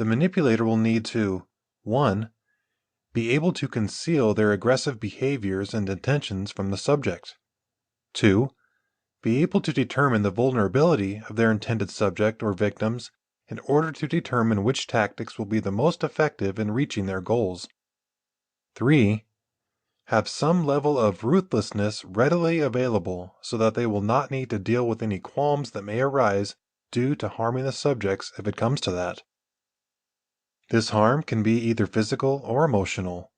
The manipulator will need to 1. Be able to conceal their aggressive behaviors and intentions from the subject. 2. Be able to determine the vulnerability of their intended subject or victims in order to determine which tactics will be the most effective in reaching their goals. 3. Have some level of ruthlessness readily available so that they will not need to deal with any qualms that may arise due to harming the subjects if it comes to that. This harm can be either physical or emotional.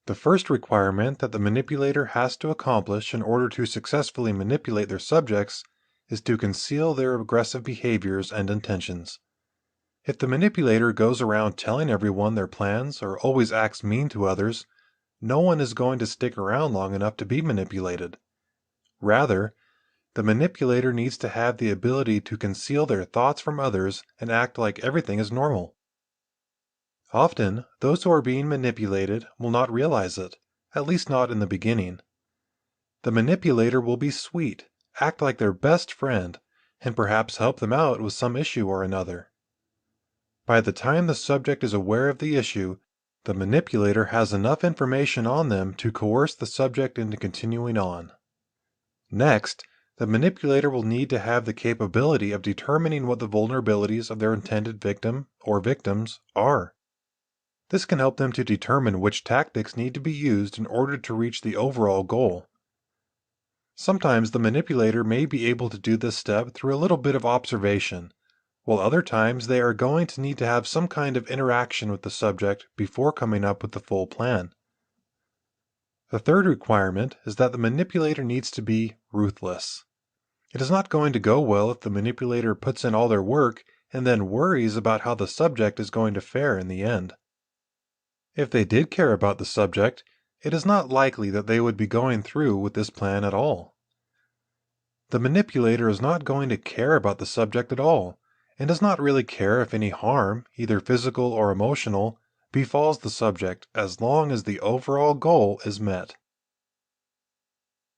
The first requirement that the manipulator has to accomplish in order to successfully manipulate their subjects is to conceal their aggressive behaviors and intentions. If the manipulator goes around telling everyone their plans or always acts mean to others, no one is going to stick around long enough to be manipulated. Rather, the manipulator needs to have the ability to conceal their thoughts from others and act like everything is normal. Often, those who are being manipulated will not realize it, at least not in the beginning. The manipulator will be sweet, act like their best friend, and perhaps help them out with some issue or another. By the time the subject is aware of the issue, the manipulator has enough information on them to coerce the subject into continuing on. Next, the manipulator will need to have the capability of determining what the vulnerabilities of their intended victim or victims are. This can help them to determine which tactics need to be used in order to reach the overall goal. Sometimes the manipulator may be able to do this step through a little bit of observation, while other times they are going to need to have some kind of interaction with the subject before coming up with the full plan. The third requirement is that the manipulator needs to be ruthless. It is not going to go well if the manipulator puts in all their work and then worries about how the subject is going to fare in the end. If they did care about the subject, it is not likely that they would be going through with this plan at all. The manipulator is not going to care about the subject at all, and does not really care if any harm, either physical or emotional, befalls the subject as long as the overall goal is met.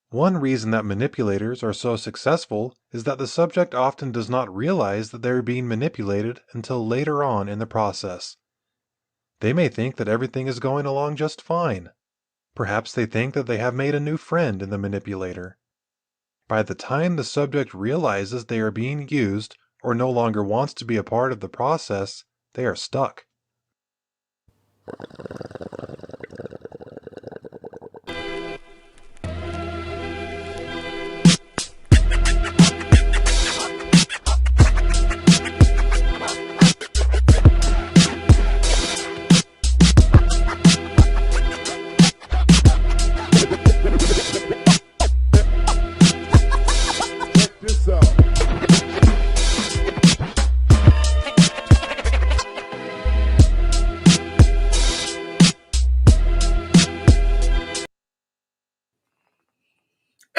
One reason that manipulators are so successful is that the subject often does not realize that they are being manipulated until later on in the process. They may think that everything is going along just fine. Perhaps they think that they have made a new friend in the manipulator. By the time the subject realizes they are being used or no longer wants to be a part of the process, they are stuck.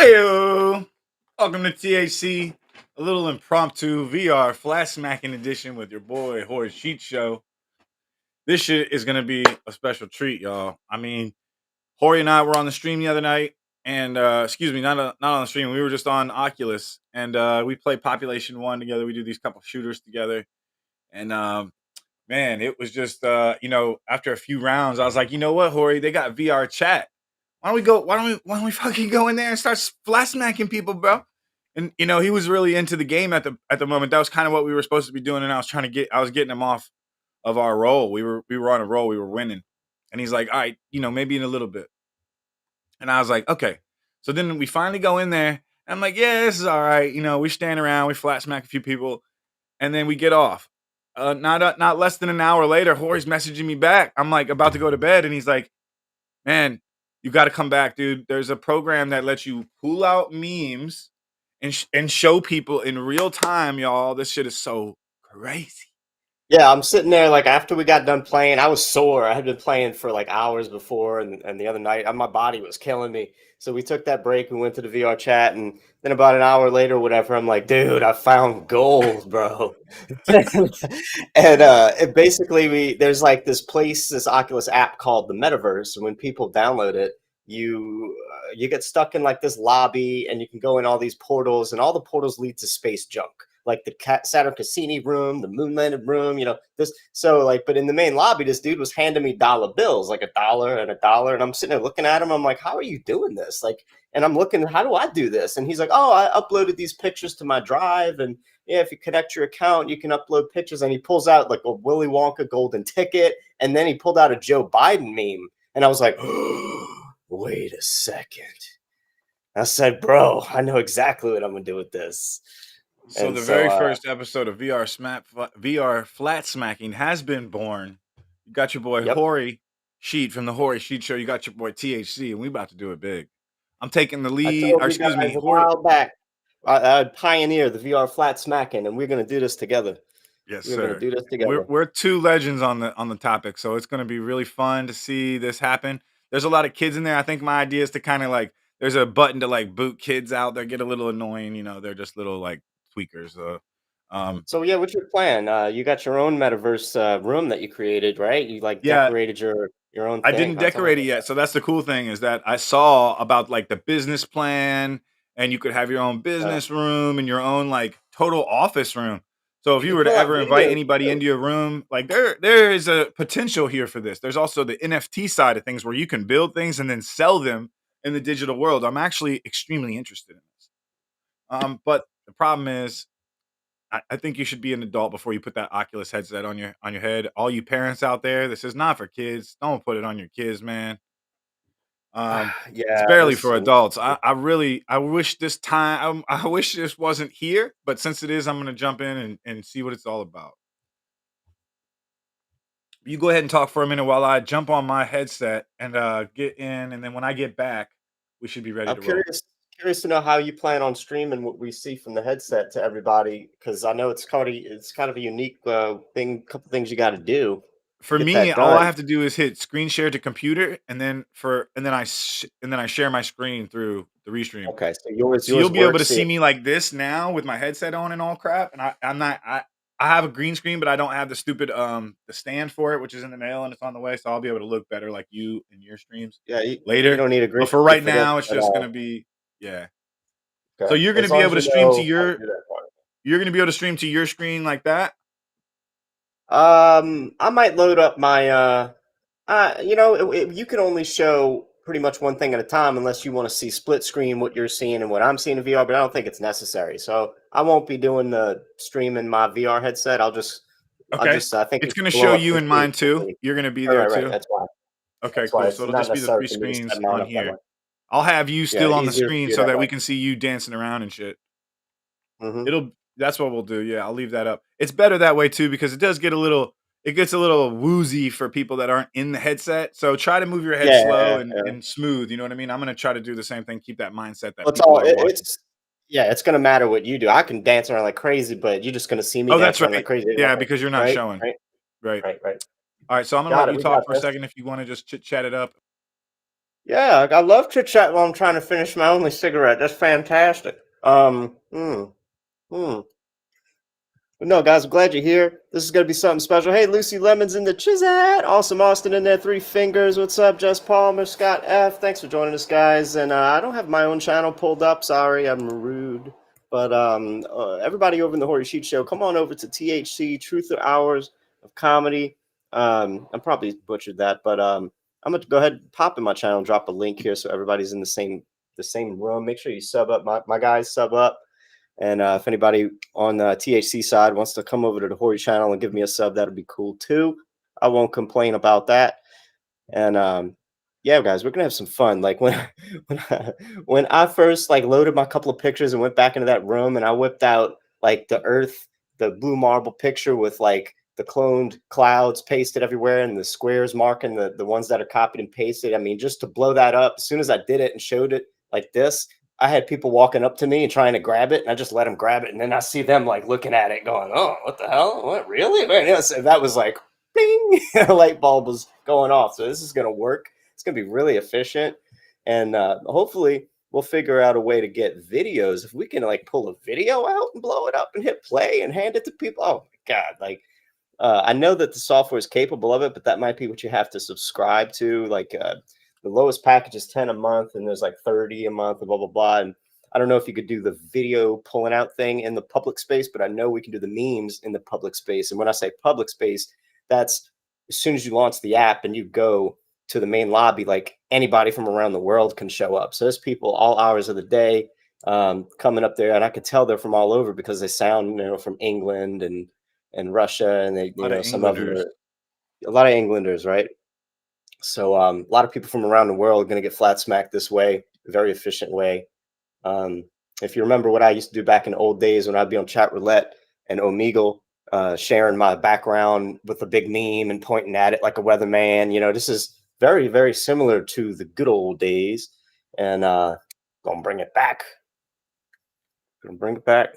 Heyo! Welcome to THC, a little impromptu VR flash smacking edition with your boy Horror Sheet Show. This shit is gonna be a special treat, y'all. I mean, Hori and I were on the stream the other night, and excuse me, not on the stream. We were just on Oculus, and we played Population One together. We do these couple shooters together, and man, it was just after a few rounds, I was like, you know what, Hori, they got VR chat. Why don't we go? Why don't we fucking go in there and start flash smacking people, bro? And he was really into the game at the moment. That was kind of what we were supposed to be doing, and I was getting him off of our roll. We were on a roll. We were winning, and he's like, all right, maybe in a little bit. And I was like, okay. So then we finally go in there. And I'm like, yeah, this is all right. We stand around, we flat smack a few people, and then we get off. Not less than an hour later, Hori's messaging me back. I'm like about to go to bed, and he's like, man, you got to come back, dude. There's a program that lets you pull out memes and show people in real time, y'all. This shit is so crazy. Yeah, I'm sitting there like after we got done playing, I was sore. I had been playing for like hours before, and the other night, my body was killing me. So we took that break. We went to the VR chat, and then about an hour later, whatever, I'm like, dude, I found gold, bro. And it basically, there's like this Oculus app called the Metaverse, and when people download it, you get stuck in like this lobby, and you can go in all these portals, and all the portals lead to space junk, like the Saturn Cassini room, the moon landed room, this. So like, but in the main lobby, this dude was handing me dollar bills, like $1 and I'm sitting there looking at him. I'm like, how are you doing this? Like, and I'm looking, how do I do this? And he's like, oh, I uploaded these pictures to my drive, and yeah, if you connect your account, you can upload pictures. And he pulls out like a Willy Wonka golden ticket, and then he pulled out a Joe Biden meme, and I was like, wait a second. I said, bro, I know exactly what I'm gonna do with this. So And the so, very first episode of VR flat smacking has been born. You got your boy yep. Hori Sheet from the Hori Sheet Show. You got your boy THC, and we about to do it big. I'm taking the I lead, told or you excuse me, guys a Hori. while back, I'd pioneer the VR flat smacking, and we're gonna do this together. Yes, We're gonna sir. do this We're together. we're two legends on the topic, so it's going to be really fun to see this happen. There's a lot of kids in there. I think my idea is to kind of like there's a button to like boot kids out. They get a little annoying, they're just little like tweakers. Um, So yeah, what's your plan? You got your own metaverse room that you created, right? You like yeah, decorated your own I thing. didn't Huh? Tell me decorate it about yet. So that's the cool thing is that I saw about like the business plan and you could have your own that. business room and your own like total office room. So if You you can were to pull out ever invite videos anybody too. into your room, like there is a potential here for this. There's also the NFT side of things where you can build things and then sell them in the digital world. I'm actually extremely interested in this. But the problem is I think you should be an adult before you put that Oculus headset on your head. All you parents out there, this is not for kids. Don't put it on your kids, man. It's Yeah, barely for listen. adults. I wish this time I wish this wasn't here, but since it is, I'm gonna jump in and see what it's all about. You go ahead and talk for a minute while I jump on my headset and get in, and then when I get back, we should be ready I'm to roll. curious to know how you plan on streaming what we see from the headset to everybody, because I know it's kind of a unique thing. Couple things you got to do to For get me, that all I done. have to do is hit screen share to computer, and then I share my screen through the restream. Okay, so yours So you'll yours be able to works. see me like this now with my headset on and all crap. And I have a green screen, but I don't have the stupid the stand for it, which is in the mail and it's on the way. So I'll be able to look better like you in your streams Yeah, you later. don't need a green But for screen right for this now, it's at just gonna all. be yeah. So Okay, you're gonna as be long able as to you stream to know how to your do that part. you're gonna be able to stream to your screen like that. I might load up my you can only show pretty much one thing at a time unless you want to see split screen what you're seeing and what I'm seeing in VR, but I don't think it's necessary. So I won't be doing the stream in my VR headset. Okay. I think It's it should gonna show blow up you and mine completely too. quickly. You're gonna be Right, there right, right. too. That's why. Okay, That's why cool. it's So it'll not just be the necessary three for me to set screens mine on up that way. here. I'll have you Yeah, still on the easier to screen do so that that way. we can see you dancing around and shit. Hmm. It'll That's what we'll do. Yeah, I'll leave that up. It's better that way too because it gets a little woozy for people that aren't in the headset. So try to move your head Yeah, slow yeah, and, yeah. and smooth. You know what I mean? I'm gonna try to do the same thing. Keep that mindset that Well, people are watching. it's yeah, it's gonna matter what you do. I can dance around like crazy, but you're just gonna see me Oh, that's dance around like right. crazy, Yeah, because you're not right? showing. Right, Right. right, right. All right. So I'm gonna let Got it. you We got talk for a this. second if you want to just chit chat it up. Yeah, I love chit chat while I'm trying to finish my only cigarette. That's fantastic. Hmm. But no, guys, I'm glad you're here. This is gonna be something special. Hey, Lucy Lemon's in the Chizat. Awesome Austin in there. Three Fingers. What's up, Jess Palmer, Scott F. Thanks for joining us, guys. And I don't have my own channel pulled up. Sorry, I'm rude. But everybody over in the Horry Sheet Show, come on over to THC Truth or Hours of Comedy. I probably butchered that, but I'm gonna go ahead and pop in my channel, and drop a link here so everybody's in the same room. Make sure you sub up. My guys sub up. And if anybody on the THC side wants to come over to the Hori channel and give me a sub, that'd be cool too. I won't complain about that. And yeah, guys, we're gonna have some fun. Like when I first like loaded my couple of pictures and went back into that room, and I whipped out like the blue marble picture with like the cloned clouds pasted everywhere and the squares marking the ones that are copied and pasted. I mean, just to blow that up, as soon as I did it and showed it like this, I had people walking up to me and trying to grab it, and I just let them grab it, and then I see them like looking at it, going, "Oh, what the hell? What really?" Man, yeah, so that was like, bing, a light bulb was going off. So this is gonna work. It's gonna be really efficient, and hopefully we'll figure out a way to get videos. If we can like pull a video out and blow it up and hit play and hand it to people, oh my god! Like I know that the software is capable of it, but that might be what you have to subscribe to. Like the lowest package is 10 a month, and there's like 30 a month, and blah blah blah. And I don't know if you could do the video pulling out thing in the public space, but I know we can do the memes in the public space. And when I say public space, that's as soon as you launch the app and you go to the main lobby, like anybody from around the world can show up. So there's people all hours of the day coming up there, and I could tell they're from all over because they sound, from England and Russia, and they, A lot of some of them Englanders. are a lot of Englanders, right? So a lot of people from around the world are going to get flat smacked this way, a very efficient way. Um, if you remember what I used to do back in the old days when I'd be on Chat Roulette and Omegle, sharing my background with a big meme and pointing at it like a weatherman, this is very, very similar to the good old days. And gonna bring it back. Gonna bring it back.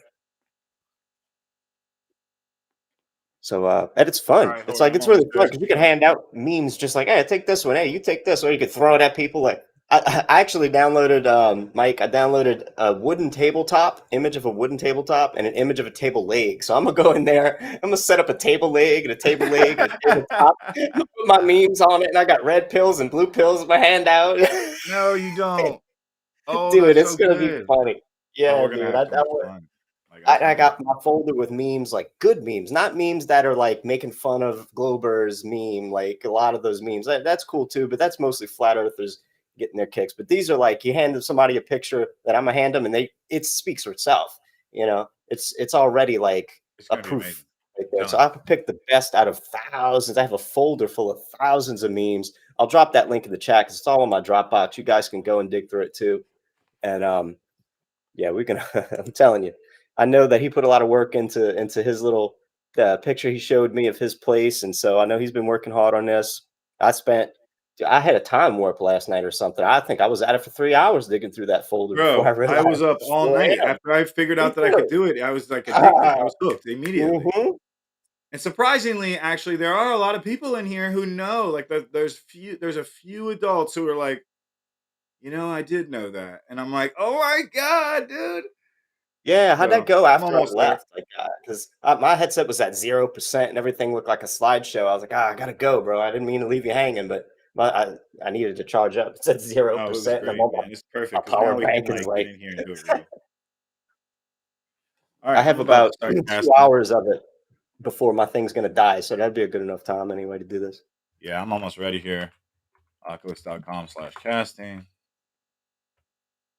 So and it's fun. Alright, It's Hori, like I'm it's really almost fun there. because you can hand out memes just like, hey, take this one, hey, you take this, or you could throw it at people. Like I actually downloaded Mike. I downloaded a wooden tabletop image of a wooden tabletop and an image of a table leg. So I'm gonna go in there. I'm gonna set up a table leg and a table leg and a tabletop. Put my memes on it, and I got red pills and blue pills in my hand out. No, you don't. Oh, Dude, that's it's so gonna be good. funny. Oh, Yeah, we're gonna dude. have so much fun. Like, I I can't wait. got my folder with memes, like good memes, not memes that are like making fun of Glober's meme. Like a lot of those memes, that's cool too, but that's mostly flat earthers getting their kicks. But these are like you hand somebody a picture that I'm gonna hand them, and it speaks for itself. It's already like It's a gonna be amazing. proof right there. So Telling I have to pick the best out of thousands. I have a folder full of thousands of memes. I'll drop that link in the chat because it's all on my Dropbox. You guys can go and dig through it too. And yeah, we can. I'm telling you, I know that he put a lot of work into his little picture he showed me of his place, and so I know he's been working hard on this. I had a time warp last night or something. I think I was at it for 3 hours digging through that folder before I Bro, I realized was up it's all 4 night. a.m. After I figured out that I could Really? do it, I was, like, addicted. I was hooked immediately. Mhm. And surprisingly, actually, there are a lot of people in here who know, like, there's a few adults who are like, I did know that." And I'm like, "Oh my god, dude." Yeah, how'd that So, go I'm after I almost there. left? Like, because my headset was at 0% and everything looked like a slideshow. I was like, I gotta go, bro. I didn't mean to leave you hanging, but I needed to charge up. It's at zero Oh, it was percent, and I'm great, on man. It's my perfect because now power we can, bank is like, get like in here and do it real. I Alright, have I'm about to about start 2 casting. hours of it before my thing's gonna die, so that'd be a good enough time anyway to do this. Yeah, I'm almost ready here. Oculus.com/casting.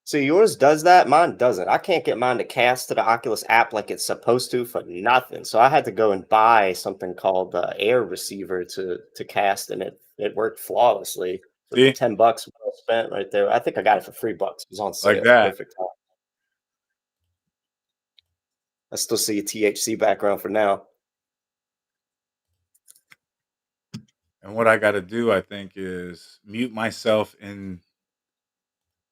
See, yours does that, mine doesn't. I can't get mine to cast to the Oculus app like it's supposed to for nothing. So I had to go and buy something called Air Receiver to cast, and it worked flawlessly for the See? $10 well spent right there. I think I got it for $3. It was on Like sale. that. Perfect time. I still see a THC background for now. And what I gotta do, I think, is mute myself Yeah,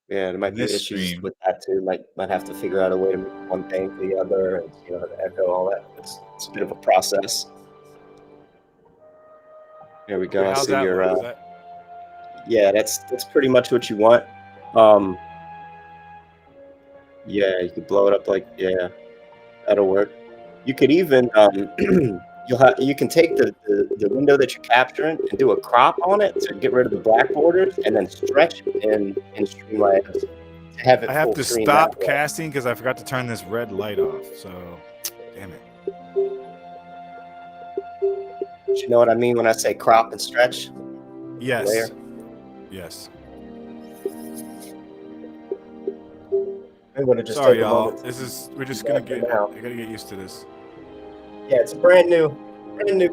there in might be this issues stream. with that too. Might have to figure out a way to move one thing to the other, and the echo, all that. It's a bit of a process. There we Wait, go. I how's see that your look? Is that Yeah, that's pretty much what you want. Um, yeah, you could blow it up like yeah, that'll work. You could even you can take the window that you're capturing and do a crop on it to get rid of the black borders, and then stretch it in Streamlabs to have I it have full to screen that stop way. casting because I forgot to turn this red light off. So, damn it. Do you know what I mean when I say crop and stretch? Yes. Layer. Yes. I'm gonna just Sorry, take a y'all. moment. We're just gonna get. Now. I gotta get used to this. Yeah, it's a brand new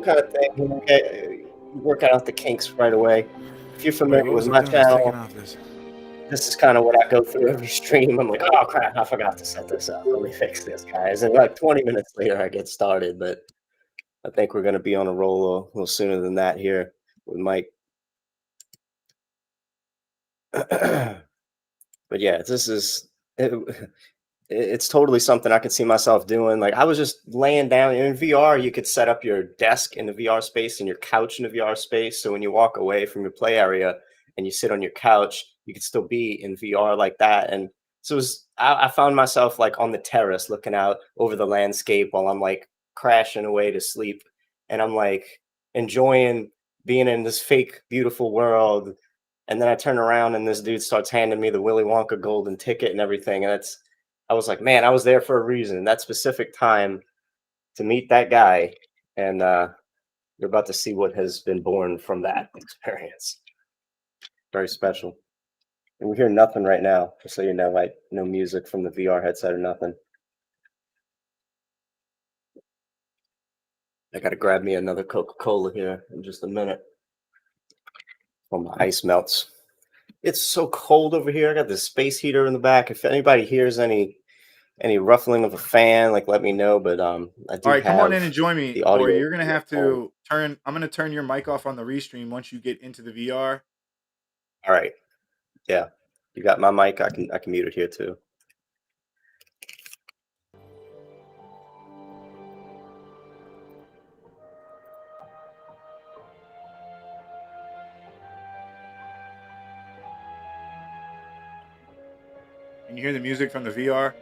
kind of thing. Okay, working out the kinks right away. If you're Wait, familiar what was with I my doing? I was taking channel, off this. this is kind of what I go through every stream. I'm like, oh crap, I forgot to set this up. Let me fix this, guys. And like 20 minutes later, I get started. But I think we're gonna be on a roll a little sooner than that here with Mike. But yeah, this is it's totally something I could see myself doing. Like I was just laying down in VR, you could set up your desk in the VR space and your couch in the VR space. So when you walk away from your play area and you sit on your couch, you could still be in VR like that. And so I found myself like on the terrace looking out over the landscape while I'm like crashing away to sleep. And I'm like enjoying being in this fake, beautiful world. And then I turn around and this dude starts handing me the Willy Wonka golden ticket and everything. And I was like, man, I was there for a reason. That specific time to meet that guy, and you're about to see what has been born from that experience. Very special. And we hear nothing right now, just so you know, like no music from the VR headset or nothing. I gotta grab me another Coca-Cola here in just a minute while my ice melts. It's so cold over here. I got this space heater in the back. If anybody hears any ruffling of a fan, like let me know. But I All do right, come on in have and join me, the Corey. audio. You're gonna have to turn. I'm gonna turn your mic off on the restream once you get into the VR. All right. Yeah. You got my mic. I can mute it here too. Can you hear the music from the VR?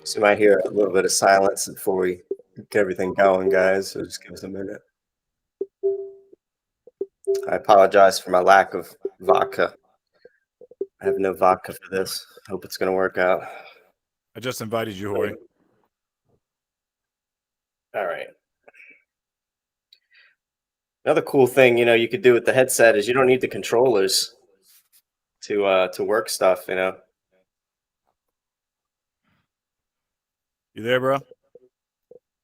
So you might hear a little bit of silence before we get everything going, guys. So just give us a minute. I apologize for my lack of vodka. I have no vodka for this. Hope it's gonna work out. I just invited you, Corey. All right. Another cool thing, you could do with the headset is you don't need the controllers to work stuff. You there, bro?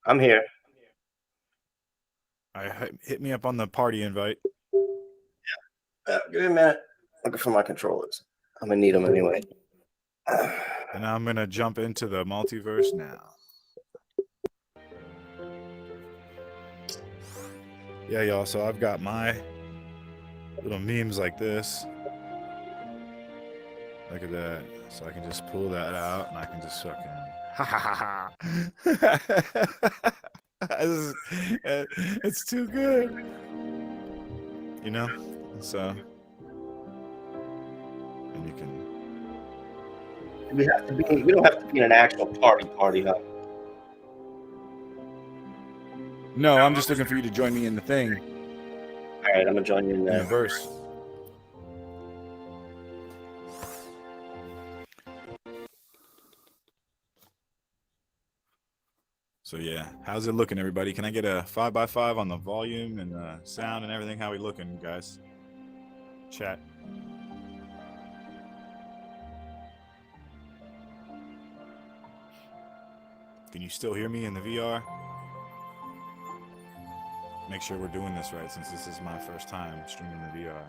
I'm here. Hit me up on the party invite. Give me a minute. Looking for my controllers. I'm gonna need them anyway. And I'm gonna jump into the multiverse now. Yeah, y'all. So I've got my little memes like this. Look at that. So I can just pull that out and I can just fucking ha ha ha ha. It's too good. So and you can. We don't have to be in an actual party, huh? No, I'm just looking for you to join me in the thing. All right, I'm gonna join you in In the there. verse. So yeah, how's it looking, everybody? Can I get a 5x5 on the volume and the sound and everything? How we looking, guys? Chat. Can you still hear me in the VR? Make sure we're doing this right, since this is my first time streaming the VR.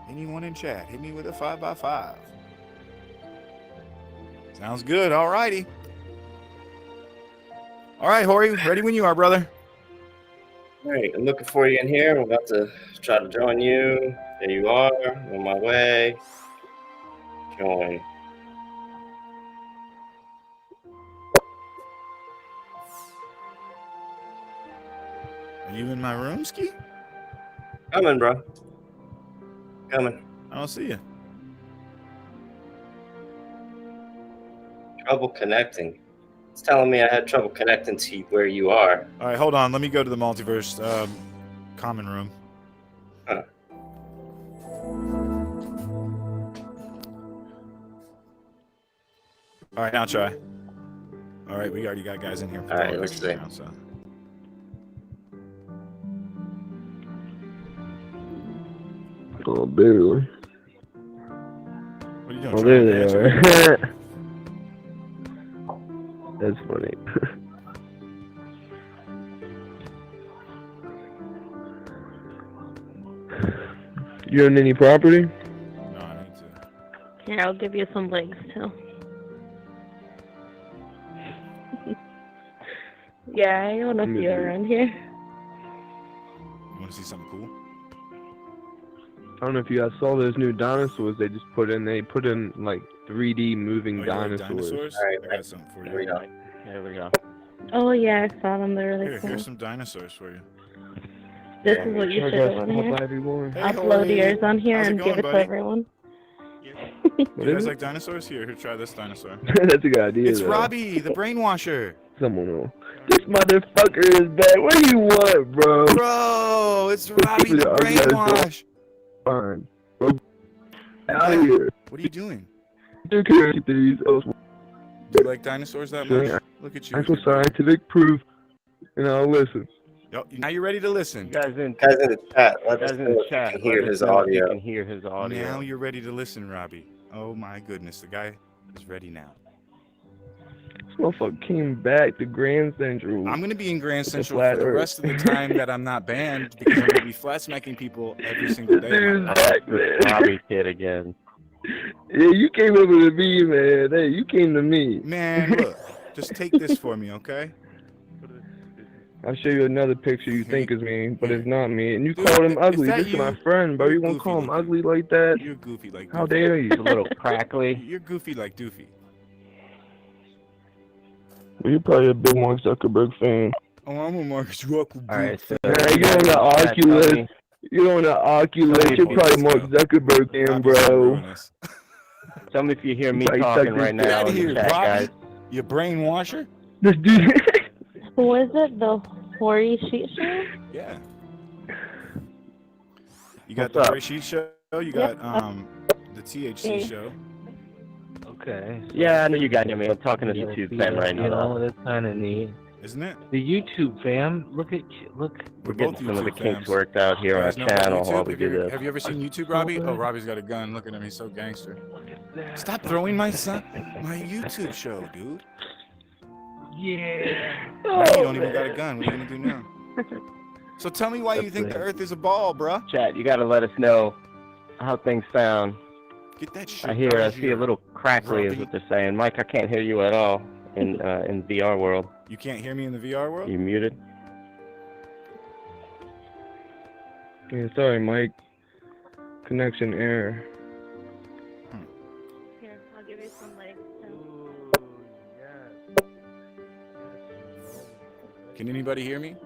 Anyone in chat, hit me with a 5x5. Sounds good. All righty. All right, Hori, ready when you are, brother. All right, I'm looking for you in here. I'm about to try to join you. There you are. On my way. Join. Are you in my room, Ski? Coming, bro. Coming. I don't see you. Trouble connecting. It's telling me I had trouble connecting to where you are. All right, hold on. Let me go to the multiverse common room. Huh. All right, now try. All right, we already got guys in here. All right, let's see. Now, so. Oh, barely. What are you doing? Oh, trying there to they answer? are. That's funny. You own any property? No, I need to. Here, I'll give you some links too. Yeah, I own a few around here. You want to see something cool? I don't know if you guys saw those new dinosaurs they just put in. They put in like 3D moving Oh, you like dinosaurs. All right, I got something for Here we you. go. There we go. Oh yeah, I saw them. They're really cool. Here's some dinosaurs for you. This is what you should do on here. Everyone. Hey, Upload Jorge. yours on here How's it and going, give it buddy? to everyone. You What guys is it? like dinosaurs? Here, try this dinosaur. That's a good idea. It's though. Robbie, the brainwasher. Someone will. This motherfucker is back. What do you want, bro? Bro, it's Robbie, the I'm gonna brainwash. Fine. Bro, out of here. What are you doing? You can't keep these. Do you like dinosaurs that much? Sure. Look at you. Actual scientific proof, and I'll listen. Yo, now you're ready to listen. Guys in Guys in the chat. Let us guys in know the if you chat. can hear let us his know if you audio. can hear his audio. Now you're ready to listen, Robbie. Oh my goodness, the guy is ready now. This motherfucker came back to Grand Central. I'm gonna be in Grand It's a Central flat for the earth. rest of the time that I'm not banned because I'm gonna be flat smacking people every single day. Dude's back, man. Robbie kid again. Yeah, you came over to me, man. Hey, you came to me. Man, look, just take this for me, okay? I'll show you another picture you think is me, but it's not me. And you Dude, called him is ugly. that This is you? my friend, bro. You're You gonna goofy call him looking. ugly like that? You're goofy like How Doofy. dare you? A little crackly. You're goofy like Doofy. Well, you're probably a big Mark Zuckerberg fan. Oh, I'm a Mark Zuckerberg. All right, so Yeah, you on the Oculus. You on the Oculus. You're probably Mark Zuckerberg fan, bro. Tell me if you hear me Probably talking suck right this Get now out in of the here, chat, Robbie. guys. You brainwasher? This dude. Who is it? The Hori Sheet Show? Yeah. You got What's the up? Ray Sheet show. You got the THC Yeah. show. Okay. Yeah, I know you got me. I'm talking to the YouTube fan right You now. know, that's kind of neat. Isn't it? The YouTube fam, look. We're We're getting both some of the YouTube kinks fans. worked out here You on our guys know about channel YouTube? while we Have do you, this. have you ever seen YouTube, Robbie? Oh, Robbie's got a gun. Look at him. He's so gangster. Stop throwing my YouTube show, dude. Yeah. Now you don't even got a gun. What are you gonna do now? So tell me why you think the Earth is a ball, bruh. Chat, you got to let us know how things sound. Get that shit. I out of see a here. little crackly is Robbie. what they're saying. Mike, I can't hear you at all in VR world. You can't hear me in the VR world? You muted? Yeah, sorry, Mike. Connection error. Here, I'll give you some links too. Can anybody hear me?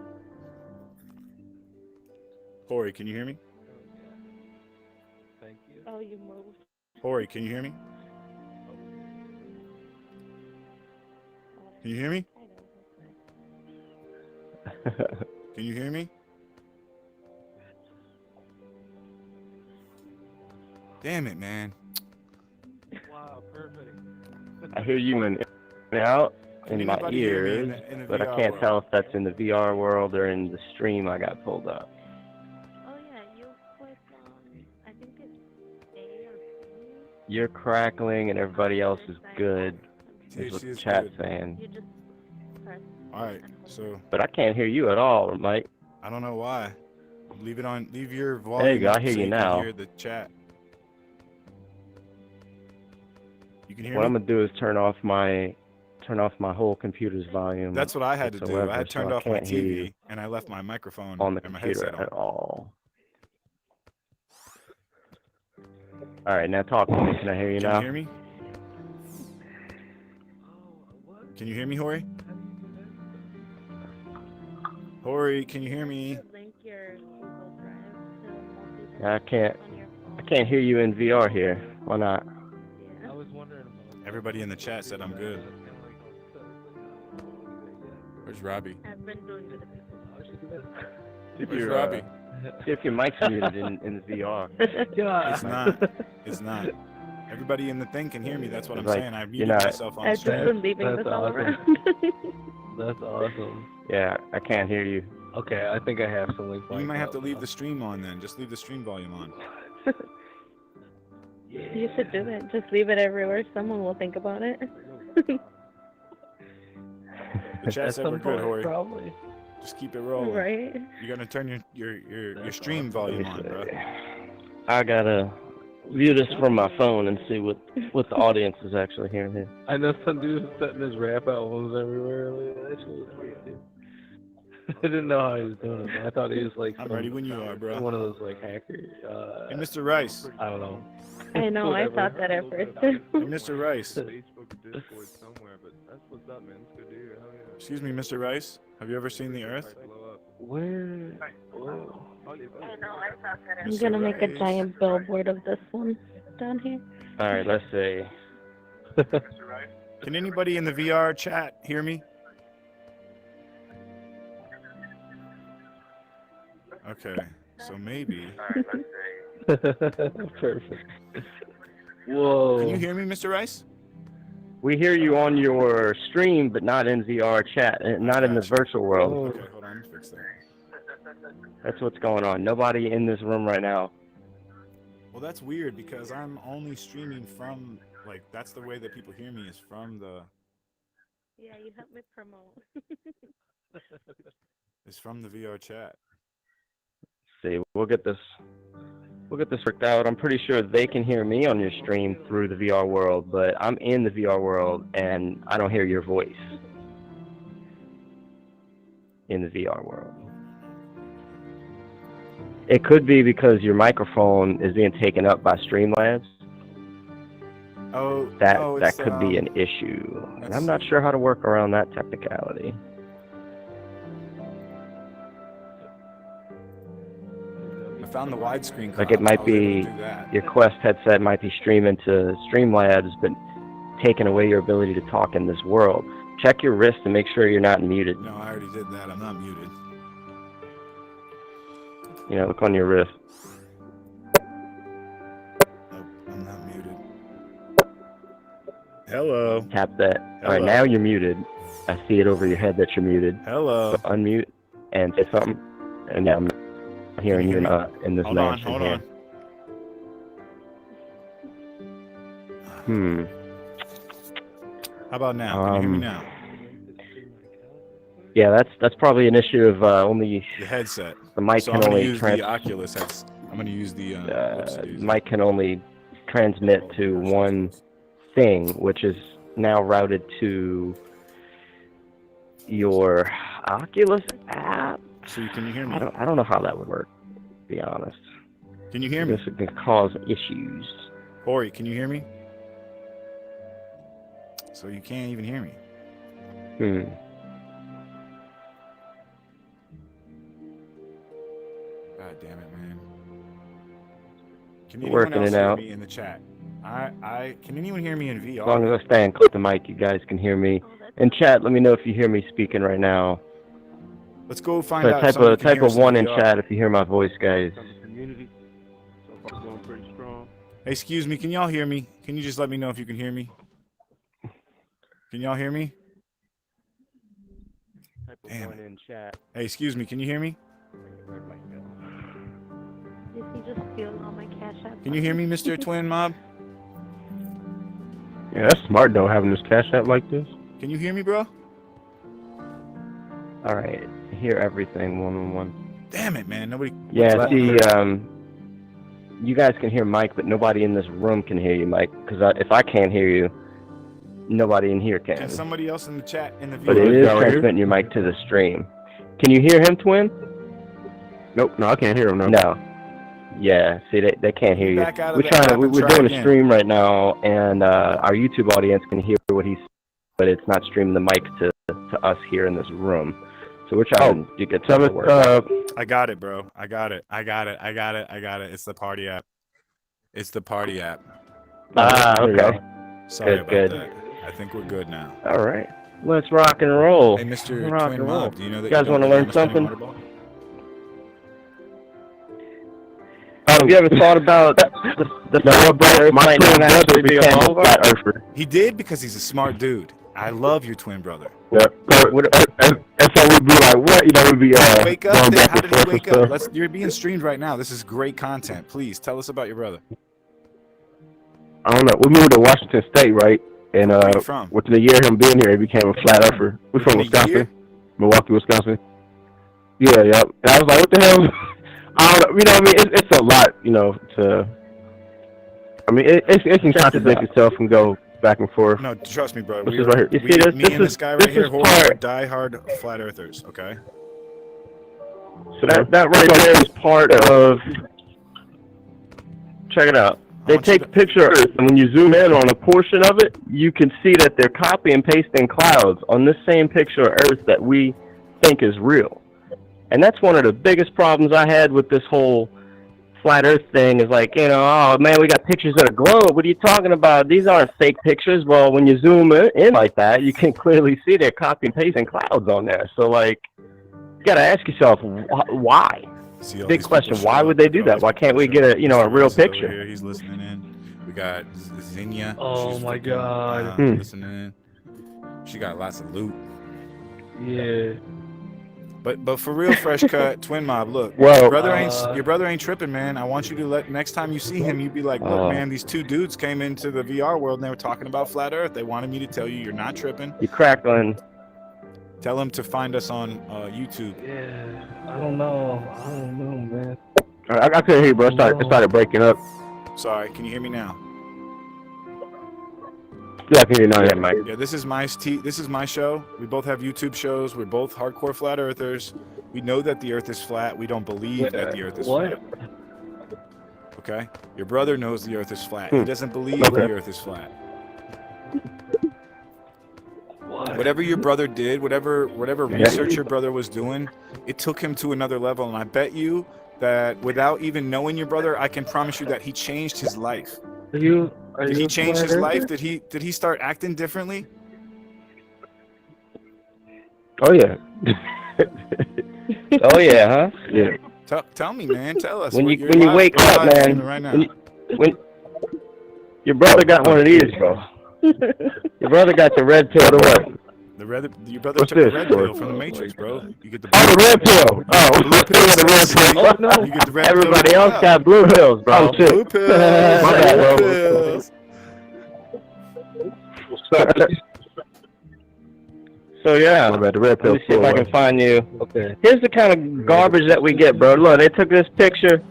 Hori, can you hear me? Thank you. Oh, you moved. Hori, can you hear me? Can you hear me? Can you hear me? Damn it, man. Wow, perfect. I hear you in and out Can in my anybody hear me ears, in the but I VR can't world? tell if that's in the VR world or in the stream I got pulled up. Oh yeah, you click on. I think it's A or B. You're crackling and everybody else is good, is what THC the is chat's good. saying. You just press. All right, so But I can't hear you at all, Mike. I don't know why. Leave it on. Leave your volume. There you go, I up hear so you can now. Hear the chat. You can hear What I'm me. gonna do is turn off my whole computer's volume. That's what I had to do. I whatsoever, had so turned I off my can't hear you TV and I left my microphone on the and my computer headset on. at all. All right, now talk to me. Can I hear you Can now? you hear me? Can you hear me, Hori? Hori, can you hear me? Link your Google Drive to multiple Yeah, I can't. on your phone. I can't hear you in VR here. Why not? Yeah. I was wondering about. Everybody in the chat said I'm good. Where's Robbie? I've been doing it. If Where's your, Robbie? see if your mic's muted in the VR. It's not. It's not. Everybody in the thing can hear me. That's what I'm Like, saying. I you're muted not- myself on I've stream. just been leaving That's this all awesome. around. That's awesome. Yeah, I can't hear you. Okay, I think I have something. You might have to leave the stream on then. Just leave the stream volume on. You should do that. Just leave it everywhere. Someone will think about it. The chat At said some we're good, point, Hori. probably. Just keep it rolling. Right? You're gonna turn your stream Let volume me on, see. bro. I gotta view this from my phone and see what the audience is actually hearing here. I know some dude was setting his rap albums everywhere. That shit was crazy. I didn't know how he was doing it. I thought he was like I'm some- ready when you are, bro. one of those like hackers. Hey, Mr. Rice. I don't know. I know. I Whatever. thought that at first. Hey, Mr. Rice. Facebook or Discord somewhere, but that's what's up, man. It's good to hear. Hell yeah. Excuse me, Mr. Rice. Have you ever seen the Earth? Blow up. Where? Oh, yeah, I'm Mr. gonna make a Rice. giant billboard of this one down here. All right, let's see. Can anybody in the VR chat hear me? Okay, so maybe. Perfect. Whoa. Can you hear me, Mr. Rice? We hear you on your stream, but not in VR chat, not in the Gotcha. virtual world. Oh. Okay, hold on, let me fix that. That's what's going on. Nobody in this room right now. Well, that's weird because I'm only streaming from, like, that's the way that people hear me is from the, Yeah, you helped me promote. is from the VR chat. See, we'll get this worked out. I'm pretty sure they can hear me on your stream through the VR world, but I'm in the VR world and I don't hear your voice in the VR world. It could be because your microphone is being taken up by Streamlabs. Oh, That it's, could be an issue. And that's- I'm not sure how to work around that technicality. I found the widescreen. Like, crop. it might I was able to be do that. your Quest headset might be streaming to Streamlabs, but taking away your ability to talk in this world. Check your wrist and make sure you're not muted. No, I already did that. I'm not muted. You know, look on your wrist. Nope, I'm not muted. Hello. Tap that. All right, Hello. now you're muted. I see it over your head that you're muted. Hello. So unmute and say something. And now I'm hearing you in this Hold on, mansion hold here. on. How about now? Can you hear me now? Yeah, that's probably an issue of only The headset. the mic So can I'm gonna only use the Oculus. I'm gonna use the mic can only transmit to one thing, which is now routed to your Oculus app. So can you hear me? I don't know how that would work, to be honest. Can you hear me? This could cause issues. Hori, can you hear me? So you can't even hear me. God damn it, man. Can anyone Working else it hear out. me in the chat? Can anyone hear me in VR? As long as I stay and click the mic, you guys can hear me. In chat, let me know if you hear me speaking right now. Let's go find So out. if somebody can type hear a us 1 in VR. chat if you hear my voice, guys. Community. So far, going pretty strong. Hey, excuse me. Can y'all hear me? Can you just let me know if you can hear me? Can y'all hear me? Type a Damn 1 in chat. Hey, excuse me. Can you hear me? Where'd Mike go? Did he just steal all my cash app? Can you hear me, Mr. Twin Mob? Yeah, that's smart though, having this cash app like this. Can you hear me, bro? All right, hear everything 1-on-1. Damn it, man. Nobody. Yeah, see, you guys can hear Mike, but nobody in this room can hear you, Mike. Because if I can't hear you, nobody in here can. Can somebody else in the chat in the But it viewer? is transmitting your mic to the stream. Can you hear him, Twin? Nope, no, I can't hear him. No. Yeah, see, they can't hear you. Back out of We're the trying app to. and We're try doing a again. stream right now, and our YouTube audience can hear what he's, but it's not streaming the mic to us here in this room. So we're trying to get Tell some us, work. I got it, bro. I got it. It's the party app. Okay. Sorry about Good. that. I think we're good now. All right. Let's rock and roll. Hey, Mr. Rock Twin and roll. Mob, do you know that You guys don't wanna live learn on a spinning something? water ball? Have you ever thought about the fact that Earth might not actually be a ball? flat earther. He did because he's a smart dude. I love your twin brother. Yeah. And so we'd be like, what? You know, we'd be Wake up! going Then. back How and did he forth and wake up? stuff. You're being streamed right now. This is great content. Please tell us about your brother. I don't know. We moved to Washington State, right? And Where are you from? within a year of him being here, he became a flat earther. We're from Within a year? Wisconsin, Milwaukee, Wisconsin. Yeah, yeah. And I was like, what the hell? I don't know. You know what I mean? It's a lot, you know, to. I mean, it can contradict itself and go back and forth. No, trust me, bro. This is right here. You see this? Me and this guy right here, Horse, part- are diehard flat earthers. Okay. So that right there is part of. Check it out. They take a picture of Earth, and when you zoom in on a portion of it, you can see that they're copy and pasting clouds on this same picture of Earth that we think is real. And that's one of the biggest problems I had with this whole flat Earth thing is like, you know, oh man, we got pictures of the globe. What are you talking about? These aren't fake pictures. Well, when you zoom in like that, you can clearly see they're copy and pasting clouds on there. So like, you got to ask yourself, why? See all Big these question. people Why show would up. they do All that? these Why people can't we show get up. a real This is over picture? Here. He's listening in. We got Zinnia. Oh She's my freaking, God. Listening in. She got lots of loot. Yeah. But for real, fresh cut, Twin Mob. Look, Well, your brother ain't tripping, man. I want you to let next time you see him, you be like, look, man, these two dudes came into the VR world and they were talking about flat Earth. They wanted me to tell you you're not tripping. You crackling. Tell them to find us on YouTube. Yeah. I don't know, man. I couldn't hear you, bro. It started breaking up. Sorry, can you hear me now? Yeah, I can hear you now. Yeah, Yeah, Mike. Yeah, this is my show. We both have YouTube shows. We're both hardcore flat earthers. We know that the Earth is flat. We don't believe that the Earth is What? flat. Okay, your brother knows the Earth is flat. He doesn't believe Okay. the Earth is flat. What? Whatever your brother did, whatever research your brother was doing, it took him to another level. And I bet you that without even knowing your brother, I can promise you that he changed his life. Are you Did he a change flat his life? earther? Did he start acting differently? Oh yeah. Oh yeah, huh? Yeah. Tell me, man. Tell us. When We're- you you're live- wake you're up, live man. streaming right now. When your brother got one of these, bro. Your brother got the red pill. Your brother What's took the this? red pill from the Matrix, bro. You get the Oh, the red pill. Oh, blue pill. the red pill. Oh no! You get the red Everybody pill. else got blue pills, bro. Oh shit. Blue pills. My bad, bro. Blue pills. So yeah, My bad, the red pill. let me see if I can find you. Okay. Here's the kind of garbage that we get, bro. Look, they took this picture.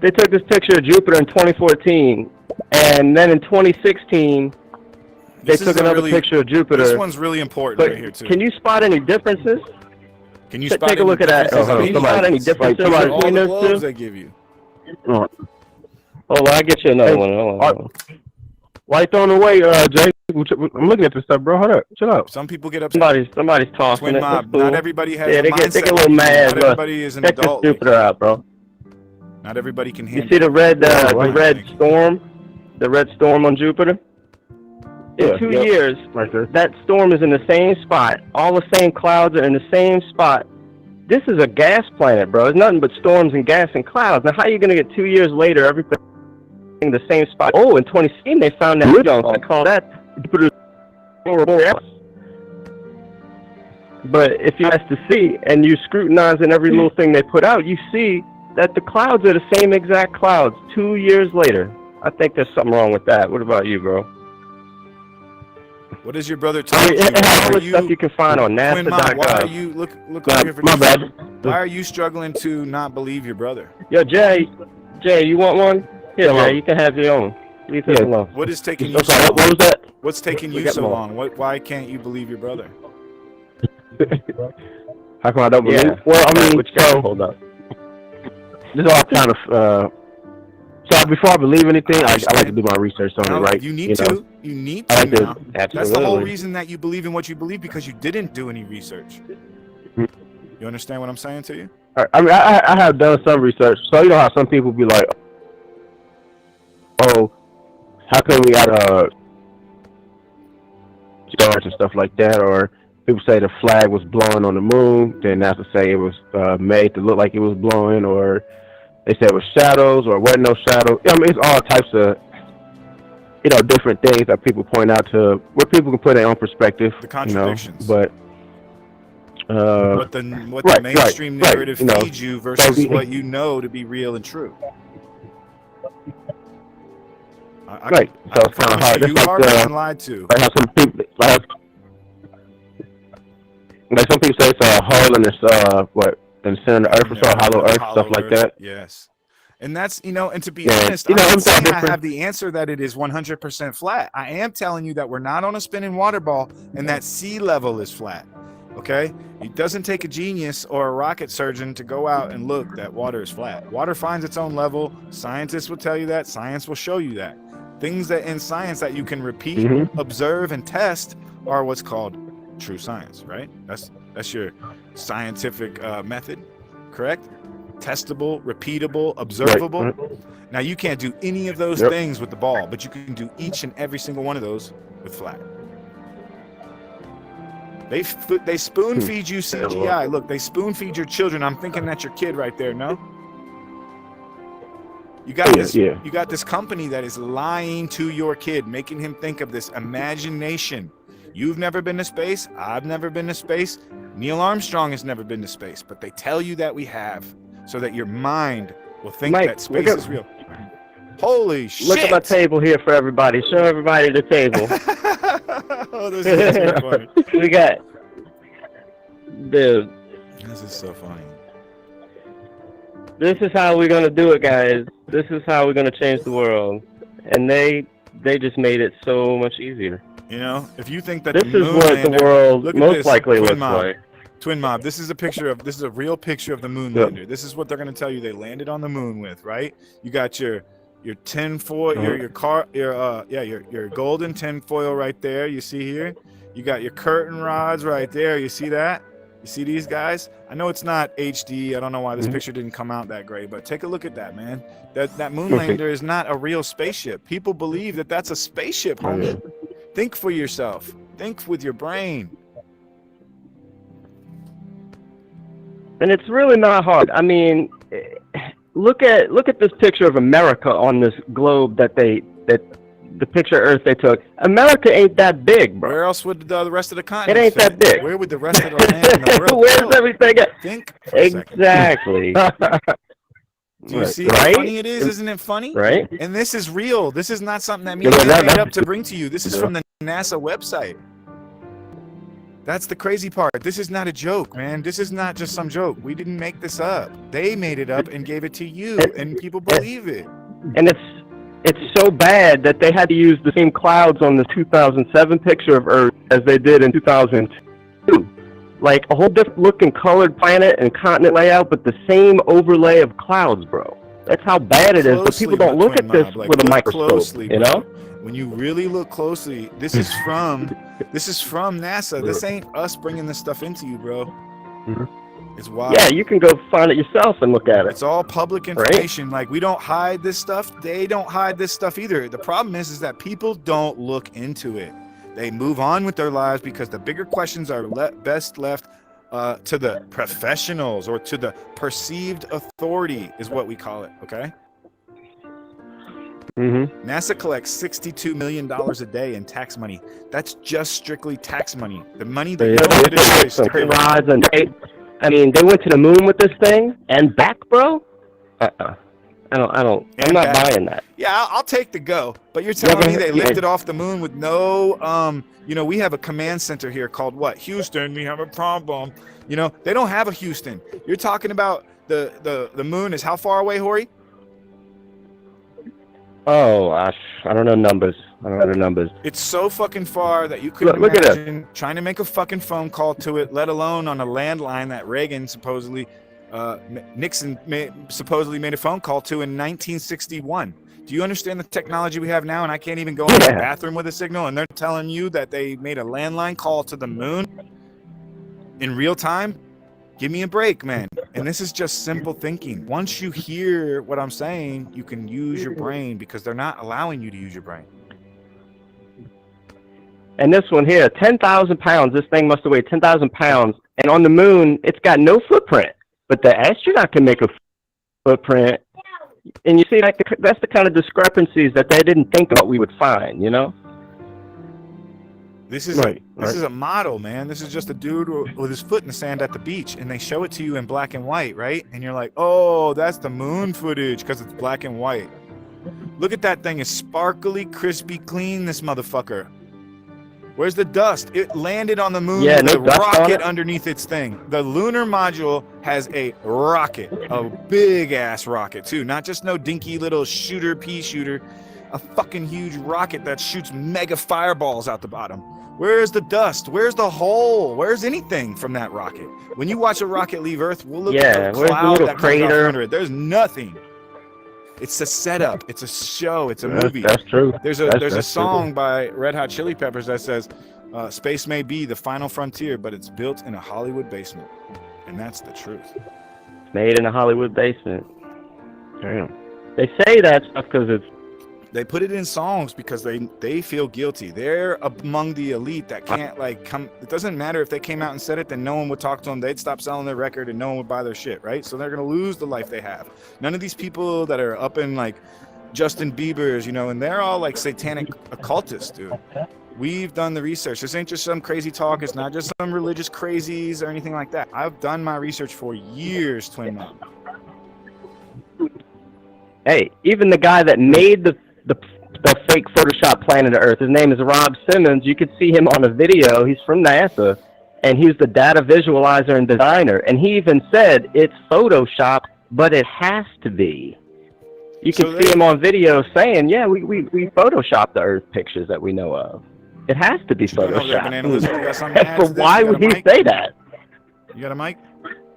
They took this picture of Jupiter in 2014, and then in 2016, they This is took a another really- picture of Jupiter. This one's really important But right here too. can you spot any differences? Can you Take spot a look any at that. differences Oh, Can in you spot any these? differences somebody- All between the those globes two? they give you. Oh, Oh, well, I'll get you another Hey, one. Hold on. why you throwing away, Jay? I'm looking at this stuff, bro. Hold up. Chill out. Some people get upset. Somebody's tossing Twin it. mob. That's cool. Not everybody has Yeah, a they mindset. get a little like you. mad, Not look. everybody is an Check this adult. like Jupiter out, bro. you. Not everybody can You handle. see the red, Oh, the right. red storm, the red storm on Jupiter. In Yeah, 2 yep. years, Right there. that storm is in the same spot. All the same clouds are in the same spot. This is a gas planet, bro. It's nothing but storms and gas and clouds. Now, how are you gonna get 2 years later everything in the same spot? Oh, in 2016 they found that junk. I call that Jupiter's aurora borealis. But if you ask to see and you scrutinize in every little thing they put out, you see that the clouds are the same exact clouds 2 years later. I think there's something wrong with that. What about you, bro? What does your brother I tell mean, you? it has all Why are this stuff you can find on Twin Mob, why are NASA.gov. you look My- over here for my just- bad. Why are you struggling to not believe your brother? Yo, Jay, you want one? Here, Come on. Jay, you can have your own. Leave this Yeah. alone. What is taking you I'm so sorry, long? what was that? What's taking We you got so more. long? Why can't you believe your brother? How come I don't believe? Yeah. Well, I mean, What you got? so Hold up. this is all kind of. So before I believe anything, I like to do my research on No, it, right? You need know? to. You need I to like to- now. Absolutely. That's the whole reason that you believe in what you believe, because you didn't do any research. Mhm. You understand what I'm saying to you? I mean, I have done some research, so you know how some people be like, "Oh, how come we got stars and stuff like that?" Or people say the flag was blowing on the moon, then NASA say it was made to look like it was blowing, or they say it was shadows, or wasn't no shadow. I mean, it's all types of different things that people point out to where people can put their own perspective. The contradictions. But what the mainstream narrative feeds you versus what you know to be real and true. Right. So it's kind of hard. You are being lied to. Like how some people, like some people say it's a hole in this, in the center of the earth, or so, hollow earth, stuff like that. Yes. And that's, and to be honest, I'm not saying I have the answer that it is 100% flat. I am telling you that we're not on a spinning water ball and that sea level is flat. Okay? It doesn't take a genius or a rocket surgeon to go out and look that water is flat. Water finds its own level. Scientists will tell you that. Science will show you that. Things that in science that you can repeat, observe, and test are what's called true science, right? That's your scientific method, correct? Testable, repeatable, observable. Right. Now you can't do any of those things with the ball, but you can do each and every single one of those with flat. They spoon feed you CGI. Look, they spoon feed your children. I'm thinking that's your kid right there. No, you got this. You got this company that is lying to your kid, making him think of this imagination. You've never been to space. I've never been to space. Neil Armstrong has never been to space, but they tell you that we have, so that your mind will think that space is real. Holy shit! Look at my table here for everybody. Show everybody the table. Oh, this is so funny. We got, dude. This is so funny. This is how we're gonna do it, guys. This is how we're gonna change the world, and they just made it so much easier. If you think that this is what the world most likely looks like. Twin Mob, this is a real picture of the moon lander. This is what they're going to tell you they landed on the moon with, right? You got your tin foil, your golden tin foil right there. You see here, you got your curtain rods right there. You see that? You see these guys? I know it's not HD. I don't know why this picture didn't come out that great, but take a look at that, man. That moon lander is not a real spaceship. People believe that that's a spaceship, homie. Think for yourself. Think with your brain. And it's really not hard. I mean, look at this picture of America on this globe that the picture of Earth they took. America ain't that big, bro. Where else would the rest of the continent? It ain't that big. Where would the rest of the land in the world Where's everything at? Think for a second. Exactly. Do you see how funny it is? Isn't it funny? Right. And this is real. This is not something that media made up to bring to you. This is from the NASA website. That's the crazy part. This is not a joke, man. This is not just some joke. We didn't make this up. They made it up and gave it to you, and people believe it. And it's so bad that they had to use the same clouds on the 2007 picture of Earth as they did in 2002. Like a whole different looking colored planet and continent layout, but the same overlay of clouds, bro. That's how bad it is. But people don't look at this with a microscope, closely, you know? When you really look closely, this is from NASA. This ain't us bringing this stuff into you, bro. It's wild. Yeah, you can go find it yourself and look at it. It's all public information. Right? Like, we don't hide this stuff. They don't hide this stuff either. The problem is that people don't look into it. They move on with their lives because the bigger questions are best left to the professionals or to the perceived authority is what we call it, okay? NASA collects $62 million a day in tax money. That's just strictly tax money. The money that I mean, they went to the moon with this thing and back, bro. I'm not buying that. Yeah, I'll take the go. But you're telling me they lifted off the moon with no, we have a command center here called what? Houston, we have a problem. They don't have a Houston. You're talking about the moon is how far away, Hori? Oh, gosh. I don't know numbers. It's so fucking far that you couldn't imagine trying to make a fucking phone call to it, let alone on a landline that Reagan Nixon supposedly made a phone call to in 1961. Do you understand the technology we have now? And I can't even go in the bathroom with a signal, and they're telling you that they made a landline call to the moon in real time? Give me a break, man. And this is just simple thinking. Once you hear what I'm saying, you can use your brain because they're not allowing you to use your brain. And this one here, 10,000 pounds. This thing must have weighed 10,000 pounds. And on the moon, it's got no footprint. But the astronaut can make a footprint. And you see, that's the kind of discrepancies that they didn't think about we would find, you know? This is this is a model, man. This is just a dude with his foot in the sand at the beach, and they show it to you in black and white, right? And you're like, oh, that's the moon footage because it's black and white. Look at that thing. It's sparkly, crispy, clean, this motherfucker. Where's the dust? It landed on the moon with a rocket underneath its thing. The lunar module has a rocket, a big-ass rocket, too. Not just no dinky little pea shooter, a fucking huge rocket that shoots mega fireballs out the bottom. Where's the dust? Where's the hole? Where's anything from that rocket? When you watch a rocket leave Earth, we'll look at the cloud that comes off under it. There's nothing. It's a setup. It's a show. It's a movie. That's true. There's a song by Red Hot Chili Peppers that says, space may be the final frontier, but it's built in a Hollywood basement. And that's the truth. Made in a Hollywood basement. Damn. They say that stuff because it's... They put it in songs because they feel guilty. They're among the elite that can't come. It doesn't matter if they came out and said it, then no one would talk to them. They'd stop selling their record and no one would buy their shit, right? So they're gonna lose the life they have. None of these people that are up in like Justin Bieber's, you know, and they're all like satanic occultists, dude. We've done the research. This ain't just some crazy talk. It's not just some religious crazies or anything like that. I've done my research for years, Twin Mom. Hey, even the guy that made the fake Photoshop planet Earth, his name is Rob Simmons. You could see him on a video. He's from NASA, and he's the data visualizer and designer. And he even said it's Photoshop, but it has to be. You can see him on video saying, yeah, we Photoshopped the Earth pictures that we know of. It has to be Photoshopped. But why would he say that? You got a mic?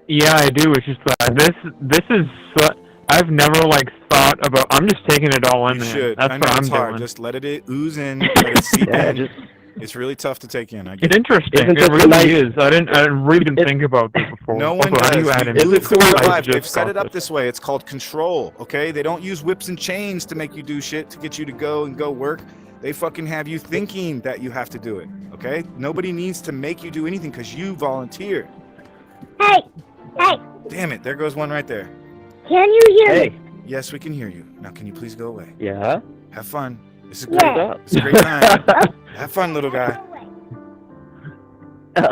Yeah, I do. It's just this is... I've never thought about. I'm just taking it all in. You there. should. That's I know what it's I'm hard. doing. Just let it ooze in. Let it seep in. It's really tough to take in. It's interesting. It really is. I really didn't think about this before. No one does. They've set it up this way. It's called control. Okay, they don't use whips and chains to make you do shit to get you to go work. They fucking have you thinking that you have to do it. Okay, nobody needs to make you do anything because you volunteered. Hey. Damn it! There goes one right there. Can you hear me? Yes, we can hear you. Now, can you please go away? Yeah. Have fun. This is great. Yeah. It's a great time. Have fun, little guy. So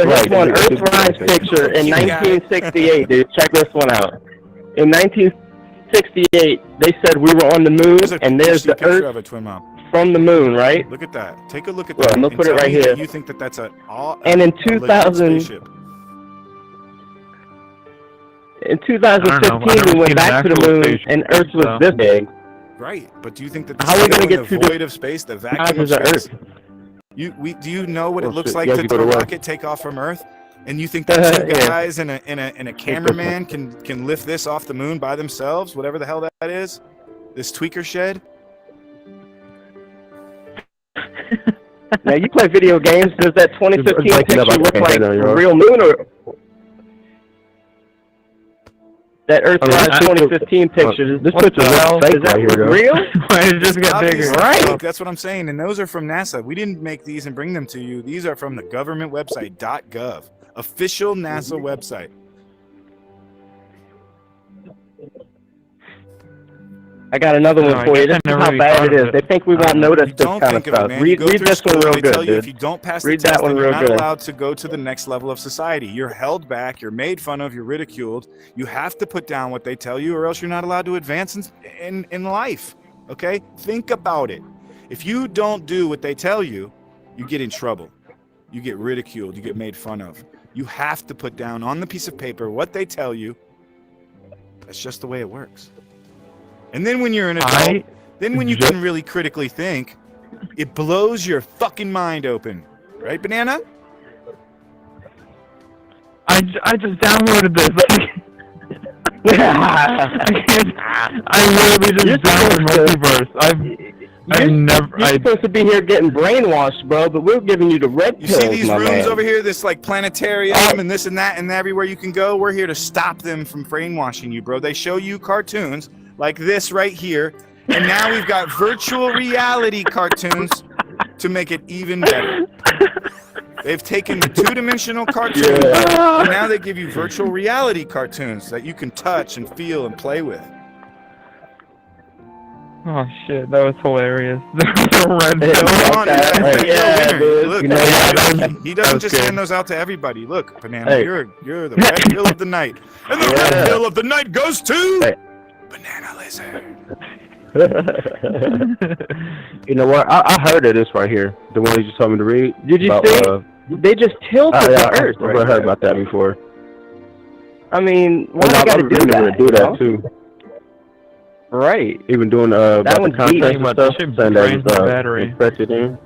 here's one Earthrise picture in 1968, dude. Check this one out. In 1968, they said we were on the moon, and there's the Earth of it, Twin Mom. From the moon, right? Look at that. Take a look at well, that. I'm gonna put it right here. You think that's and in 2000. In 2015, we went back to the moon, and Earth was this big. Right, but do you think that how are we going to get the void of space, the vacuum of space? Earth? Do you know what it looks like to a rocket take off from Earth? And you think that two guys and a cameraman can lift this off the moon by themselves, whatever the hell that is? This tweaker shed? Now you play video games. Does that 2015 picture look like a real moon or? That Earthrise 2015 picture. This picture is fake right here, real? It just got bigger. Right. That's what I'm saying. And those are from NASA. We didn't make these and bring them to you. These are from the government website, .gov. Official NASA website. I got another one for you. This is how bad it is. They think we won't notice this kind of stuff. Read this one real good, dude. If you don't pass the test, then you're not allowed to go to the next level of society. You're held back. You're made fun of. You're ridiculed. You have to put down what they tell you, or else you're not allowed to advance in life. Okay? Think about it. If you don't do what they tell you, you get in trouble. You get ridiculed. You get made fun of. You have to put down on the piece of paper what they tell you. That's just the way it works. And then when you're an adult, then when you can really critically think, it blows your fucking mind open. Right, Banana? I just downloaded this. I literally just downloaded Multiverse. You're supposed to be here getting brainwashed, bro, but we're giving you the red You pills, see these my rooms man. over here, this like planetarium and this and that and everywhere you can go? We're here to stop them from brainwashing you, bro. They show you cartoons like this right here, and now we've got virtual reality cartoons to make it even better. They've taken the two-dimensional cartoon, and now they give you virtual reality cartoons that you can touch and feel and play with. Oh shit, that was hilarious. The red Come on, Yeah, dude. Look, You know, he doesn't just hand those out to everybody. Look, Banana, you're the red pill of the night, and the red pill of the night goes to Banana Lizard. You know what? I heard of this right here. The one you just told me to read. Did you about, see? They just tilted the Earth. I've heard about that before. I mean, why I gotta do that? Do that too. Right. Even doing about the contest and stuff. Saying that infected in.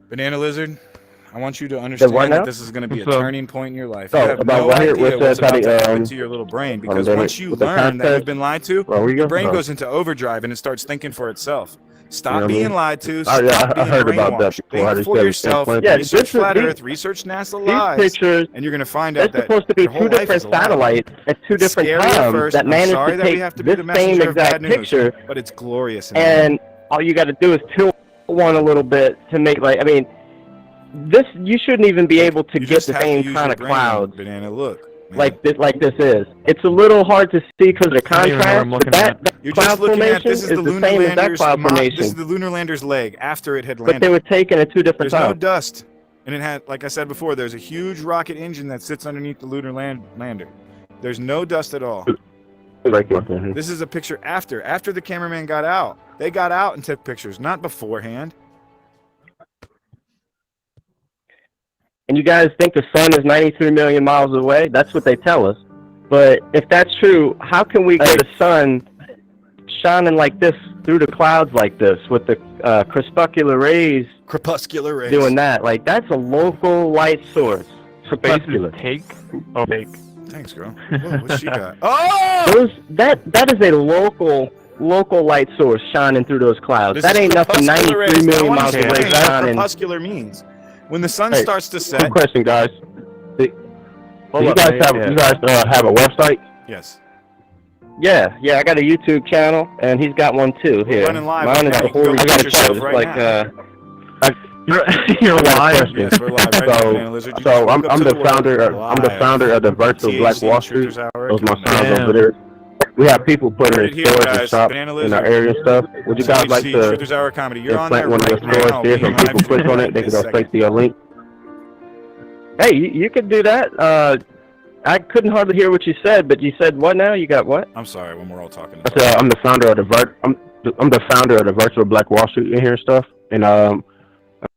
Banana Lizard, I want you to understand that this is going to be a turning point in your life. You have no idea what's about to happen to your little brain, because once you learn that you've been lied to, your brain goes into overdrive and it starts thinking for itself. Stop being lied to. Stop being brainwashed. Think for yourself. Research Flat Earth. Research NASA lies. These pictures, and you're going to find out that supposed to be two different satellites at two different times that managed to take this same exact picture, but it's glorious. And all you got to do is tilt one a little bit to make this. You shouldn't even be able to get the same kind of clouds. Banana, look. Like this is. It's a little hard to see because of the contrast. You're just looking at this is the lunar lander's this is the lunar lander's leg after it had landed. But they were taken at two different times. There's no dust, and it had, like I said before, there's a huge rocket engine that sits underneath the lunar lander. There's no dust at all. This is a picture after the cameraman got out. They got out and took pictures, not beforehand. And you guys think the sun is 93 million miles away? That's what they tell us. But if that's true, how can we get the sun shining like this through the clouds like this with the crepuscular rays? Crepuscular rays. Doing that. Like, that's a local light source. Crepuscular. Fake. Thanks, girl. Whoa, what she got? Oh! That is a local light source shining through those clouds. That ain't nothing 93 million miles away shining. Crepuscular means when the sun starts to set. Good question, guys. Do you guys have a website? Yes. Yeah, I got a YouTube channel, and he's got one too. Here, running live mine is the whole show. You're live. Yes, we're live. So I'm the founder of the Virtual Black Wall Street. Those my sons over there. We have people putting in stores and shop in our area and stuff. Would you guys like to implant one of your stores here so people click on it, they can go straight to your link? Hey, you could do that. I couldn't hardly hear what you said, but you said what now? You got what? I'm sorry when we're all talking. I'm the founder of the Virtual Black Wall Street in here and stuff, and I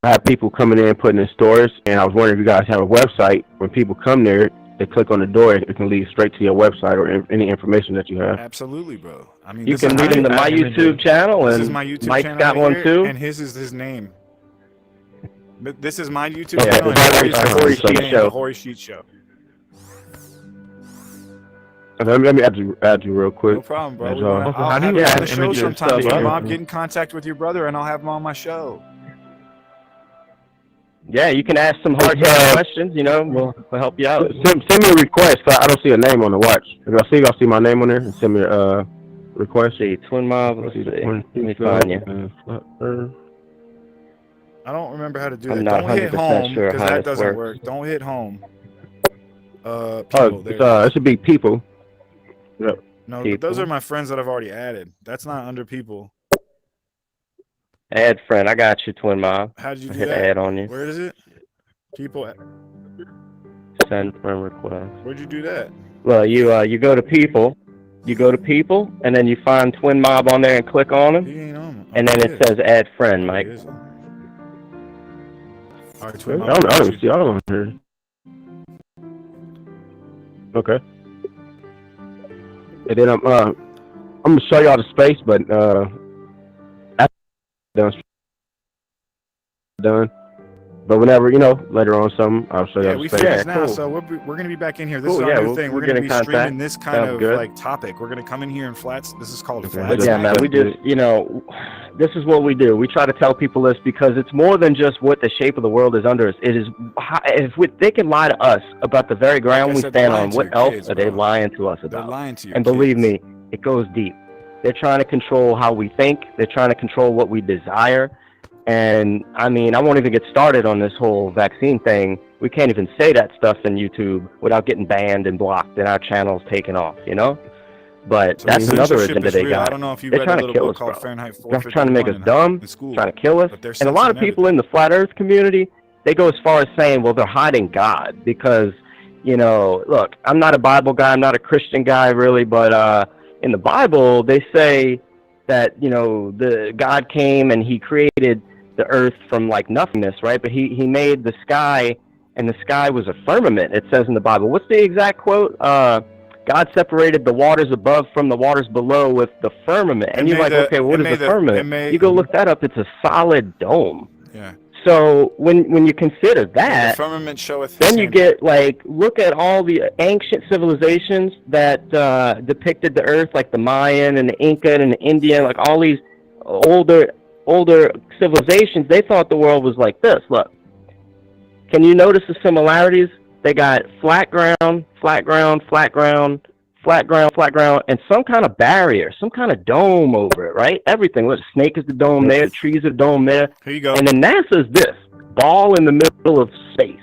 have people coming in putting in stores, and I was wondering if you guys have a website. When people come there, they click on the door, it can lead straight to your website or any information that you have. Absolutely, bro. I mean, you can lead them to my YouTube channel, and Mike's got one too. And his is his name. But this is my YouTube channel, and the Horry Sheet Show. Let me add you real quick. No problem, bro. I'll have you on the show sometimes. Mom, get in contact with your brother, and I'll have him on my show. Yeah, you can ask some hard questions. We'll help you out. Send me a request. I don't see a name on the watch. If y'all see my name on there, and send me a request. See, Twin Mob. Let's see. Let me find you. I don't remember how to do that. Don't hit home because that doesn't work. Don't hit home. People. It should be people. Yep. No, those are my friends that I've already added. That's not under people. Add friend. I got you, Twin Mob. How did you do hit that? Add on you. Where is it? People. Send friend request. Where'd you do that? Well, you go to people. You go to people, and then you find Twin Mob on there and click on him. He ain't on. And then it says add friend, Mike. All right, Twin Mob. I don't see all on here. Okay. And then I'm gonna show y'all the space, but after done, But whenever, later on I'll show you. Yeah, we finished now, so we're going to be back in here. This is our new thing. We're going to be streaming this kind of like topic. We're going to come in here in flats. This is called flats. Yeah, man, we just, this is what we do. We try to tell people this because it's more than just what the shape of the world is under us. It is, if they can lie to us about the very ground we stand on, what else are they lying to us about? They're lying to you. And believe me, it goes deep. They're trying to control how we think. They're trying to control what we desire. And I mean, I won't even get started on this whole vaccine thing. We can't even say that stuff in YouTube without getting banned and blocked and our channels taken off, But So that's another censorship agenda is they real. got. I don't know if you They're read a trying to little kill book us, called bro. Fahrenheit They're trying to make us 451 dumb, in school, trying to kill us. but they're And a lot of censoring people in the flat earth community, they go as far as saying, well, they're hiding God because, look, I'm not a Bible guy. I'm not a Christian guy really, but in the Bible, they say that, the God came and he created the earth from like nothingness, right? But he made the sky, and the sky was a firmament, it says in the Bible. What's the exact quote? God separated the waters above from the waters below with the firmament. And you're like, okay, what is the firmament? You go look that up. It's a solid dome. Yeah. So when you consider that, the firmament showeth then you get look at all the ancient civilizations that depicted the earth, like the Mayan and the Inca and the Indian, like all these older civilizations. They thought the world was like this. Look, can you notice the similarities? They got flat ground, flat ground, flat ground, flat ground, flat ground, and some kind of barrier, some kind of dome over it, right? Everything. Look, snake is the dome there, trees are the dome there. Here you go. And then NASA's this ball in the middle of space.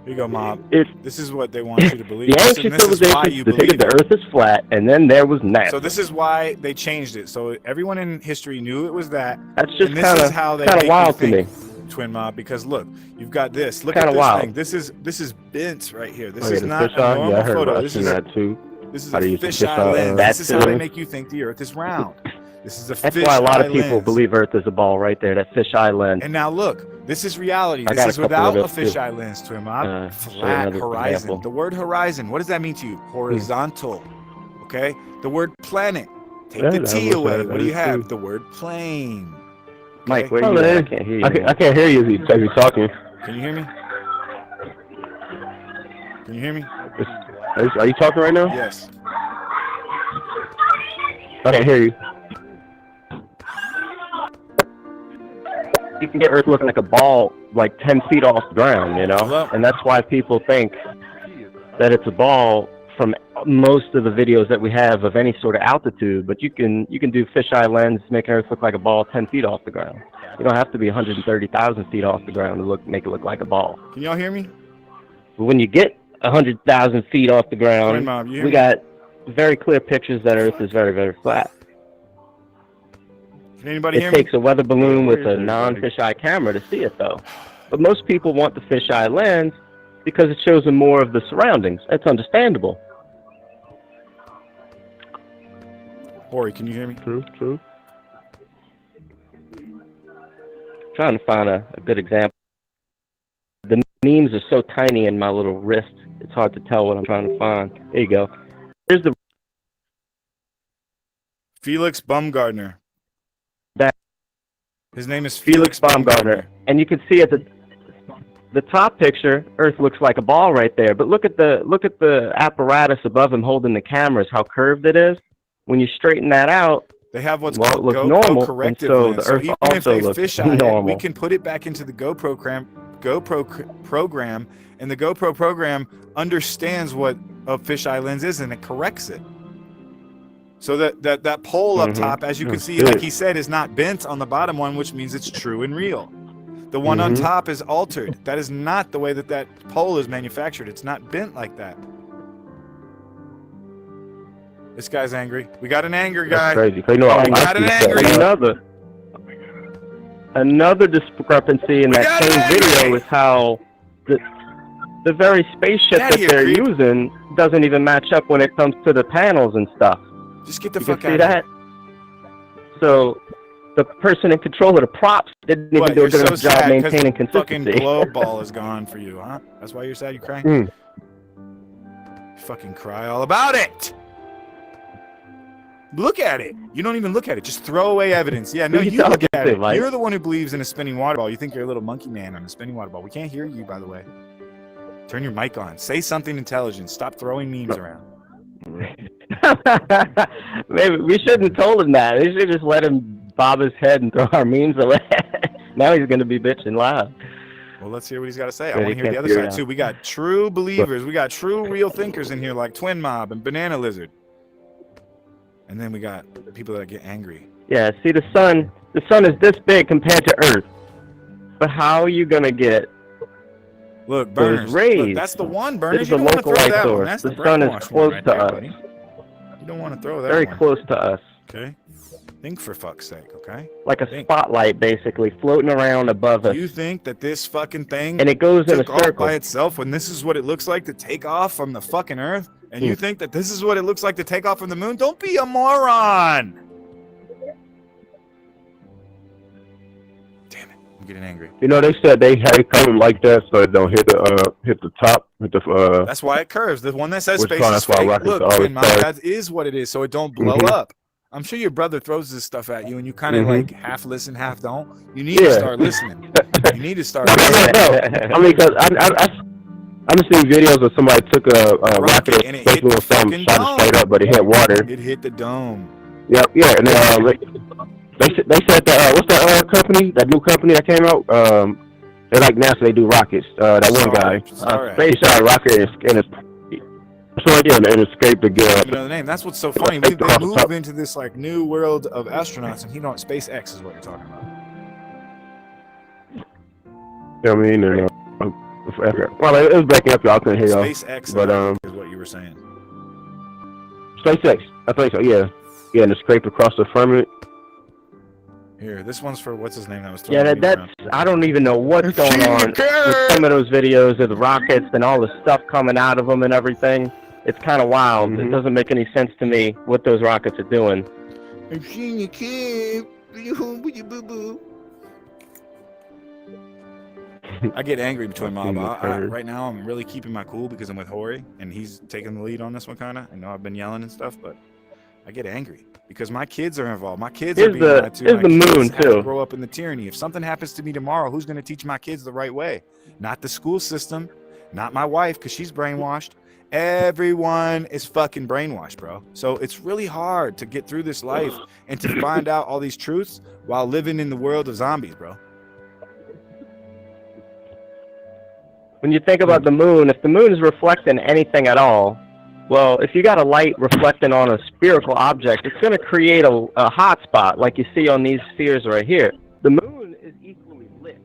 Here you go, Mob. It's, this is what they want you to believe. The ancient civilizations depicted the earth is flat, and then there was NASA. So this is why they changed it. So everyone in history knew it was that. That's just kind of wild to me. Twin Mob, because look, you've got this. Look at this thing. This is bent right here. This Oh, is not a normal photo. This is that too. This is a fisheye lens. This is how they make you think the earth is round. This is a That's why a lot of people believe Earth is a ball right there, that fisheye lens. And now look, this is reality. This is without a fisheye lens, Twin Mob. Flat horizon. Example. The word horizon, what does that mean to you? Horizontal. Okay? The word planet. Take the T away. What do you have? The word plane. Okay? Mike, where are you at? I can't hear you. I can't hear you as he's talking. Can you hear me? Can you hear me? Are you talking right now? Yes. I can't hear you. You can get Earth looking like a ball like 10 feet off the ground, Hello? And that's why people think that it's a ball from most of the videos that we have of any sort of altitude. But you can do fisheye lens, making Earth look like a ball 10 feet off the ground. You don't have to be 130,000 feet off the ground to make it look like a ball. Can y'all hear me? But when you get 100,000 feet off the ground, Mom, we got very clear pictures that Earth is very, very flat. Can anybody hear It me? takes a weather balloon with a non-fisheye camera to see it, though. But most people want the fisheye lens because it shows them more of the surroundings. That's understandable. Ori, can you hear me? True. Trying to find a good example. The memes are so tiny in my little wrist, it's hard to tell what I'm trying to find. There you go. Here's the Felix Baumgartner. That his name is Felix Baumgartner. And you can see at the top picture, Earth looks like a ball right there. But look at the apparatus above him holding the cameras, how curved it is. When you straighten that out, they have what's it called looks normal, corrective and so lens. the Earth even also if they looks fisheye normal. it, we can put it back into the GoPro program, and the GoPro program understands what a fisheye lens is, and it corrects it. So that pole up top, as you can see, like he said, is not bent on the bottom one, which means it's true and real. The one on top is altered. That is not the way that pole is manufactured. It's not bent like that. This guy's angry. We got an angry guy. That's crazy. We got an angry. Another discrepancy in that same video is how the very spaceship that they're using doesn't even match up when it comes to the panels and stuff. Just get the you fuck can out see of that? here. So the person in control of the props didn't even do a good enough job maintaining fucking consistency. globe ball is gone for you, huh? That's why you're sad. You crying? You fucking cry all about it. Look at it. You don't even look at it. Just throw away evidence. Yeah, no, Who you you look talking at to, it. Mike? You're the one who believes in a spinning water ball. You think you're a little monkey man on a spinning water ball. We can't hear you, by the way. Turn your mic on. Say something intelligent. Stop throwing memes around. Maybe we shouldn't have told him that. We should just let him bob his head and throw our memes away. Now he's going to be bitching loud. Well, let's hear what he's got to say. I Yeah, want to he hear the can't other figure it side, out. too. We got true believers. We got true real thinkers in here like Twin Mob and Banana Lizard. And then we got people that get angry. Yeah, see, the sun is this big compared to Earth. But how are you going to get Look, those Burners. rays? Look, that's the one, Burners. This is You a don't want to local throw light that one. source. That's The the sun is brainwash one close right to there, us. buddy. You don't want to throw that Very one. close to us. Okay? Think for fuck's sake, okay? Like a Think. spotlight, basically, floating around above us. You think that this fucking thing And it goes in a took off circle. by itself when this is what it looks like to take off from the fucking Earth? And you think that this is what it looks like to take off from the moon? Don't be a moron! Damn it. I'm getting angry. You know, they said they come like that so it don't hit the top, hit the That's why it curves. The one that says Which space one? is That's why fake. rockets Look, always Twin Mom, curve. that is what it is, so it don't blow up. I'm sure your brother throws this stuff at you, and you kind of like half listen, half don't. You need to start listening. You need to start listening. No. I mean, because I just seen videos of somebody took a rocket and it space hit little the something, fucking shot it straight up, but it hit water. It hit the dome. Yep, yeah, and they said that what's that company, that new company that came out? They're like NASA. They do rockets. That one guy, Sorry. he shot a rocket and it's so again and escaped the You gun. know the name. That's what's so funny. We've been moved into this like new world of astronauts, and SpaceX is what you're talking about. You know what I mean? And, well, it was breaking up, y'all couldn't hear y'all. SpaceX But is what you were saying. SpaceX, I think so. Yeah, and it scraped across the firmament. Here, this one's for what's his name that was Yeah, throwing that's, I don't even know what's going on with some of those videos of the rockets and all the stuff coming out of them and everything. It's kind of wild. It doesn't make any sense to me what those rockets are doing. I've seen your kid. Boo-boo. I get angry between Mob. Right now, I'm really keeping my cool because I'm with Hori, and he's taking the lead on this one, kind of. I know I've been yelling and stuff, but I get angry because my kids are involved. My kids are being lied to. Here's the moon, have to too. grow up in the tyranny. If something happens to me tomorrow, who's going to teach my kids the right way? Not the school system, not my wife because she's brainwashed. Everyone is fucking brainwashed, bro. So it's really hard to get through this life and to find out all these truths while living in the world of zombies, bro. When you think about the moon, if the moon is reflecting anything at all, well, if you got a light reflecting on a spherical object, it's going to create a hot spot like you see on these spheres right here. The moon is equally lit.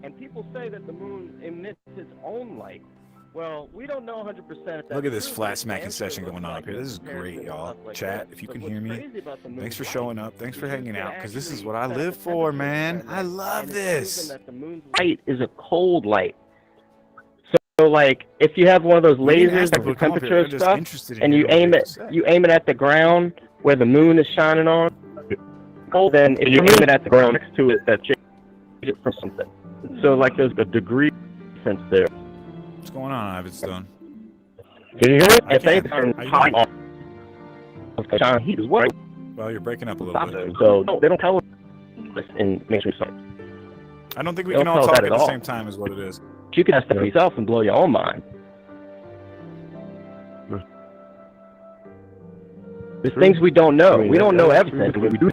And people say that the moon emits its own light. Well, we don't know 100% if that's Look at this true, flat but smacking it's session answer going on up here. This is great, y'all. Chat, if you can hear me, thanks for showing up. Thanks for hanging out, because this is what I live for, man. I love this. that the moon's light is a cold light. So, like, if you have one of those We didn't lasers, ask like people the to come up here. temperature They're just stuff, interested in and you hearing aim what it, they have to say. you aim it at the ground where the moon is shining on. Well, then if you aim it at the ground next to it, that changes it from something. So, like, there's a degree difference there. What's going on, Ivanstone? Can you hear it? I If they can. turn How you hot doing? off, the shine heat as well. Well, you're breaking up a little bit. So they don't tell us this in mainstream science. I don't think we They can don't all tell talk that at at the all. same time is what it is. You can ask that for yourself and blow your own mind. There's things we don't know. We don't know everything. But we do.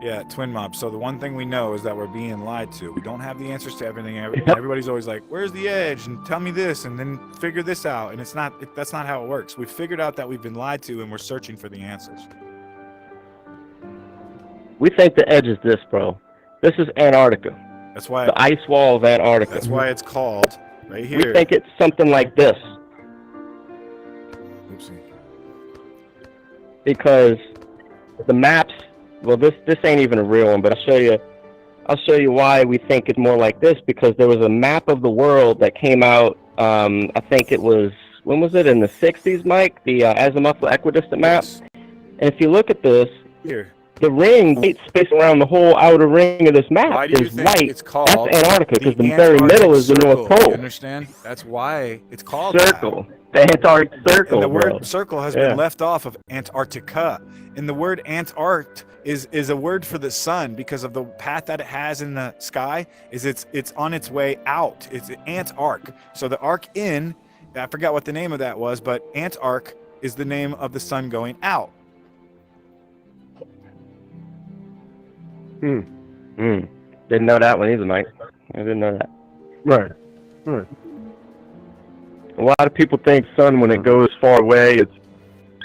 Yeah, Twin Mob. So the one thing we know is that we're being lied to. We don't have the answers to everything. Everybody's always like, "Where's the edge?" and "Tell me this," and then figure this out. And it's not. That's not how it works. We've figured out that we've been lied to, and we're searching for the answers. We think the edge is this, bro. This is Antarctica. That's why. The ice wall of Antarctica. That's why it's called right here. We think it's something like this Oopsie. because the maps. Well, this ain't even a real one, but I'll show you why we think it's more like this, because there was a map of the world that came out, I think it was, when was it, in the 60s, Mike? The azimuthal equidistant map. Yes. And if you look at this, Here. The ring, white space around the whole outer ring of this map Why do you is think white. it's called That's Antarctica because the very Antarctic middle is the North Circle? Pole. You understand? That's why it's called Circle. The Antarctic Circle, and the bro. word circle has Yeah. been left off of Antarctica. And the word Antart is a word for the sun because of the path that it has in the sky. It's on its way out. It's Antarc. So the arc in, I forgot what the name of that was, but Antarc is the name of the sun going out. Didn't know that one either, Mike. I didn't know that. Right. Right. A lot of people think sun, when it goes far away, it's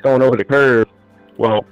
going over the curve. Well,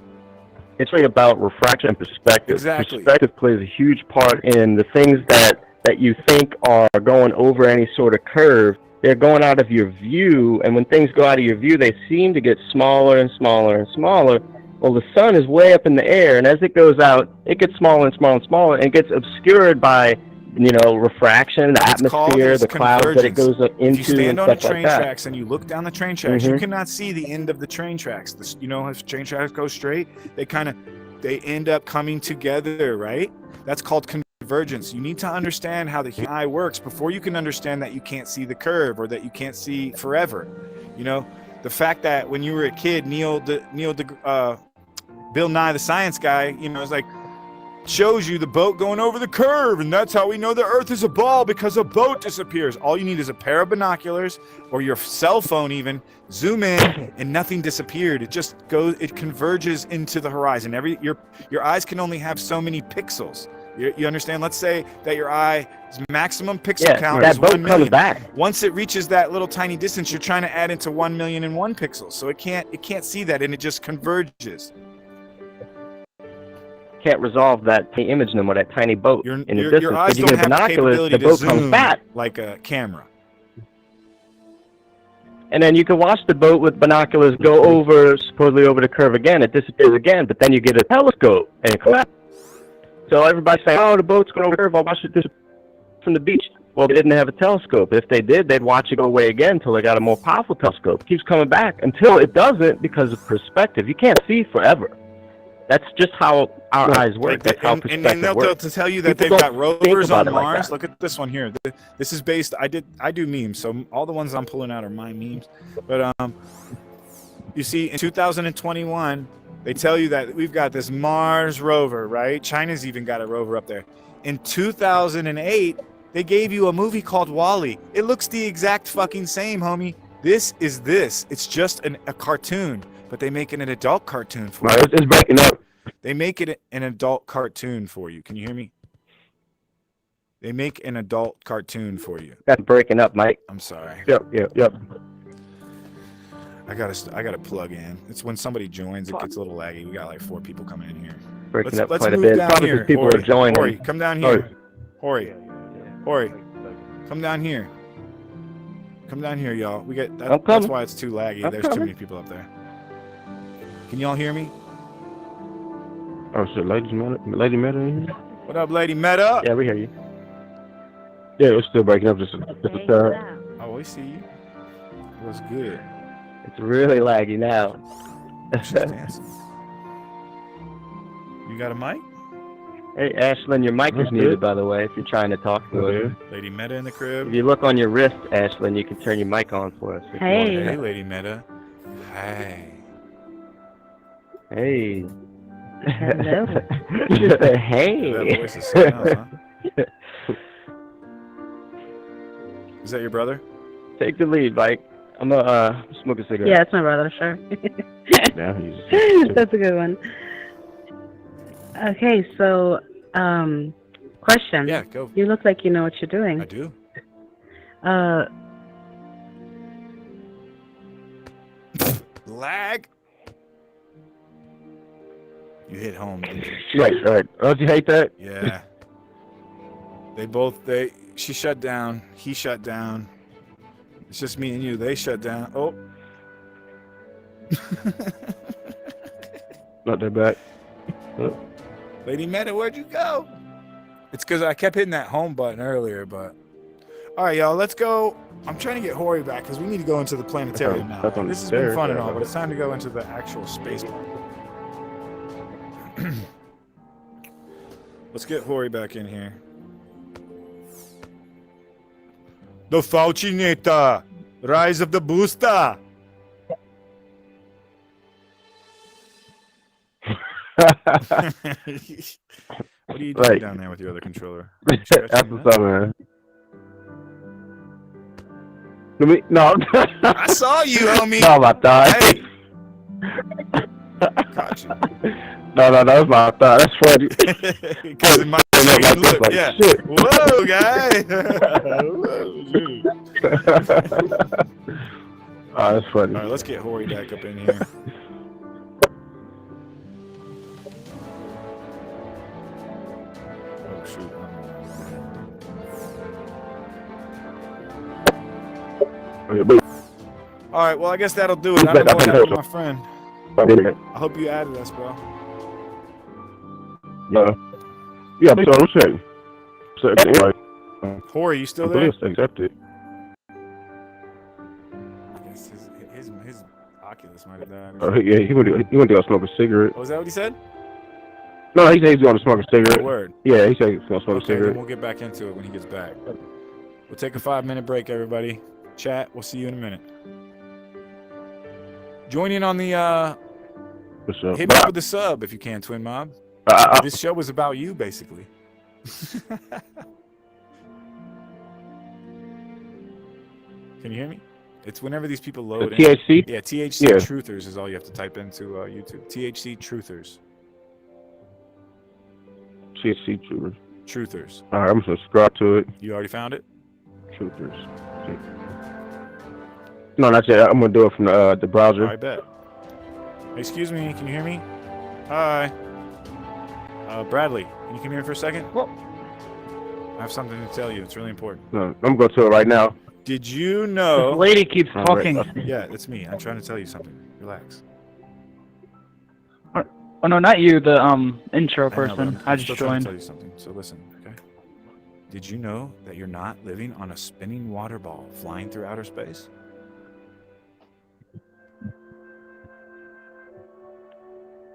it's really about refraction and perspective. Exactly. Perspective plays a huge part in the things that you think are going over any sort of curve. They're going out of your view, and when things go out of your view, they seem to get smaller and smaller and smaller. Well, the sun is way up in the air, and as it goes out, it gets smaller and smaller and smaller, and it gets obscured by, refraction, the atmosphere, the clouds that it goes up into, if you stand and on the stuff train like that. tracks and you look down the train tracks, you cannot see the end of the train tracks. If train tracks go straight, they end up coming together, right? That's called convergence. You need to understand how the human eye works before you can understand that you can't see the curve or that you can't see forever. The fact that when you were a kid, Bill Nye the Science Guy, is like, shows you the boat going over the curve, and that's how we know the Earth is a ball, because a boat disappears. All you need is a pair of binoculars or your cell phone, even zoom in, and nothing disappeared. It just goes, it converges into the horizon. Your eyes can only have so many pixels. You understand? Let's say that your eye's maximum pixel count is 1 million. Back. Once it reaches that little tiny distance, you're trying to add into 1,000,001 pixels, so it can't see that, and it just converges. Can't resolve that image no more, that tiny boat in the distance. Your eyes If you don't get have the binoculars, capability the to boat comes zoom back. like a camera. And then you can watch the boat with binoculars go supposedly over the curve again. It disappears again, but then you get a telescope and it comes back. So everybody's saying, oh, the boat's going over the curve. I'll watch it from the beach. Well, they didn't have a telescope. If they did, they'd watch it go away again until they got a more powerful telescope. It keeps coming back until it doesn't, because of perspective. You can't see forever. That's just how our eyes work. That's how perspective and they'll works. to tell you that People they've got don't think rovers about on it like Mars. that. Look at this one here. This is based. I do memes, so all the ones I'm pulling out are my memes. But you see, in 2021, they tell you that we've got this Mars rover, right? China's even got a rover up there. In 2008, they gave you a movie called WALL-E. It looks the exact fucking same, homie. This is this. It's just a cartoon, but they make it an adult cartoon for you. It's breaking up. They make it an adult cartoon for you. Can you hear me? They make an adult cartoon for you. That's breaking up, Mike. I'm sorry. Yep. I gotta plug in. It's when somebody joins, it gets a little laggy. We got like 4 people coming in here. Breaking up Let's quite a move bit. down Probably here. because people Hori, are joining. Hori, come down here. Hori, come down here. Come down here, y'all. We get that, that's why it's too laggy. There's too many people up there. Can y'all hear me? Oh shit, Lady Meta in here? What up, Lady Meta? Yeah, we hear you. Yeah, it's still breaking up just a tad. Oh, we see you. It was good. It's really laggy now. She's dancing. You got a mic? Hey, Ashlyn, your mic is muted, by the way, if you're trying to talk to us. Lady Meta in the crib. If you look on your wrist, Ashlyn, you can turn your mic on for us. Hey, Lady Meta. Hey. Hey. Hello. Just say, hey. That voice is something else, huh? Is that your brother? Take the lead, Mike. I'm gonna smoke a cigarette. Yeah, it's my brother, sure. That's a good one. Okay, so, question. Yeah, go. You look like you know what you're doing. I do. Lag. You hit home, didn't you? Right. Don't you hate that? Yeah. She shut down. He shut down. It's just me and you. They shut down. Oh. Not that bad. Oh. Lady Meta, where'd you go? It's because I kept hitting that home button earlier, but. All right, y'all, let's go. I'm trying to get Hori back because we need to go into the planetarium now. This has been fun and all, but it's time to go into the actual space part. Let's get Hori back in here. The Fauci-nator! Rise of the booster! What are you doing down there with your other controller? That's what's up, man. No. I saw you, homie. No, my thigh. Hey. Got you. No, that's my thigh. That's funny. Because in my screen, look, like, yeah. Shit. Whoa, guy. Oh, that's funny. All right, let's get Hori back up in here. Oh, shoot. All right, well, I guess that'll do it. I don't know what happened to my friend. I hope you added us, bro. Yeah, so I'm saying. Hori, you still there? Accepted. I guess his Oculus might have died. Yeah, he went to go smoke a cigarette. Oh, was that what he said? No, he said he's going to smoke a cigarette. Oh, word. Yeah, he said he's going to smoke a Okay, cigarette. then we'll get back into it when he gets back. We'll take a 5-minute break, everybody. Chat, we'll see you in a minute. Join in on the, hit me up with the sub if you can, Twin Mob. This show was about you, basically. Can you hear me? It's whenever these people load in. THC? Yeah, THC Truthers is all you have to type into YouTube. THC Truthers. THC Truthers. Truthers. All right, I'm going to subscribe to it. You already found it? Truthers. No, not yet. I'm going to do it from the browser. I bet. Excuse me, can you hear me? Hi. Bradley, can you come here for a second? Well, I have something to tell you. It's really important. No, I'm going to it right now. Did you know... This lady keeps talking. Yeah, it's me. I'm trying to tell you something. Relax. Oh no, not you, the intro I know, person. but I I'm just still trying joined. to tell you something. So listen, okay? Did you know that you're not living on a spinning water ball flying through outer space?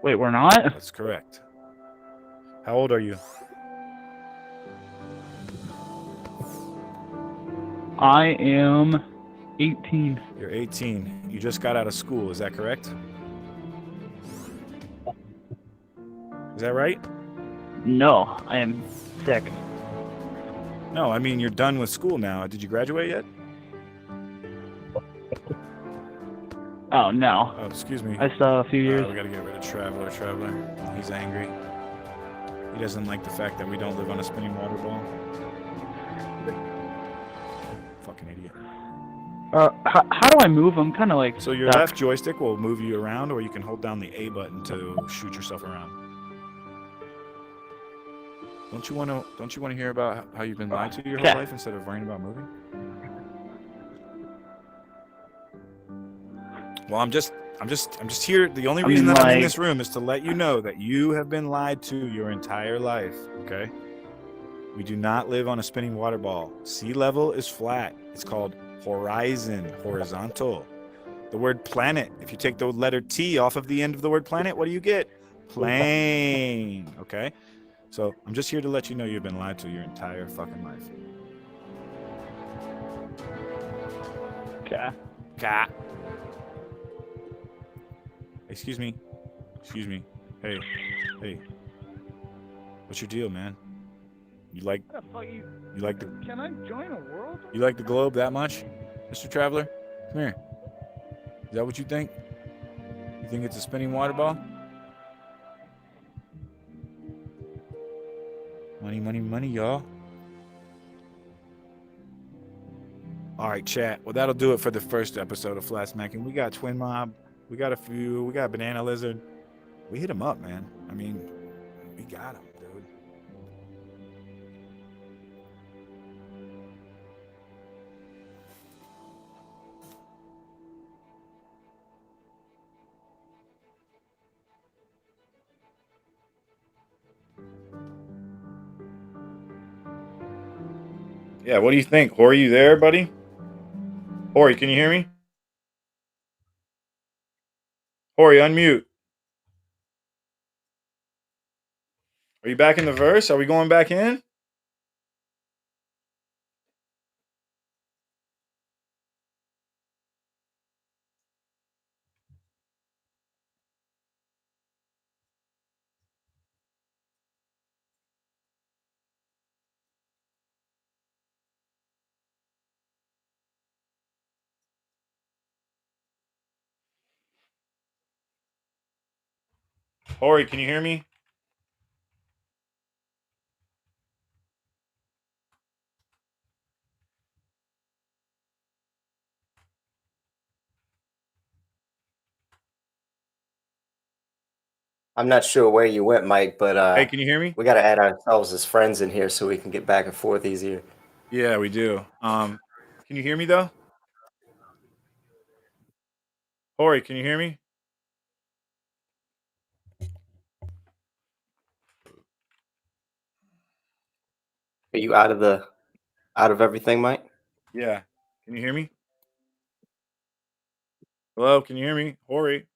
Wait, we're not? That's correct. How old are you? I am 18. You're 18. You just got out of school, is that correct? Is that right? No, I am sick. No, I mean you're done with school now. Did you graduate yet? Oh, no. Oh, excuse me. I still have a few years. We gotta get rid of Traveler. He's angry. He doesn't like the fact that we don't live on a spinning water ball. Fucking idiot. How do I move? I'm kind of like... So your stuck. left joystick will move you around, or you can hold down the A button to shoot yourself around. Don't you want to hear about how you've been lied to your whole life instead of worrying about moving? Well, I'm just here. The only reason that I'm in this room is to let you know that you have been lied to your entire life, okay? We do not live on a spinning water ball. Sea level is flat. It's called horizontal. The word planet, if you take the letter T off of the end of the word planet, what do you get? Plane, okay? So I'm just here to let you know you've been lied to your entire fucking life. Okay. Cat. Excuse me. Hey. What's your deal, man? You like the... Can I join a world? You like the globe that much, Mr. Traveler? Come here. Is that what you think? You think it's a spinning water ball? Money, y'all. All right, chat. Well, that'll do it for the first episode of Flat Smacking. We got Twin Mob. We got a few. We got Banana Lizard. We hit him up, man. I mean, we got him, dude. Yeah, what do you think? Hori, you there, buddy? Hori, can you hear me? Hori, unmute. Are you back in the verse? Are we going back in? Hori, can you hear me? I'm not sure where you went, Mike, but Hey, can you hear me? we got to add ourselves as friends in here so we can get back and forth easier. Yeah, we do. Can you hear me though? Hori, can you hear me? Are you out of everything, Mike? Yeah. Can you hear me? Hello, can you hear me? Hori.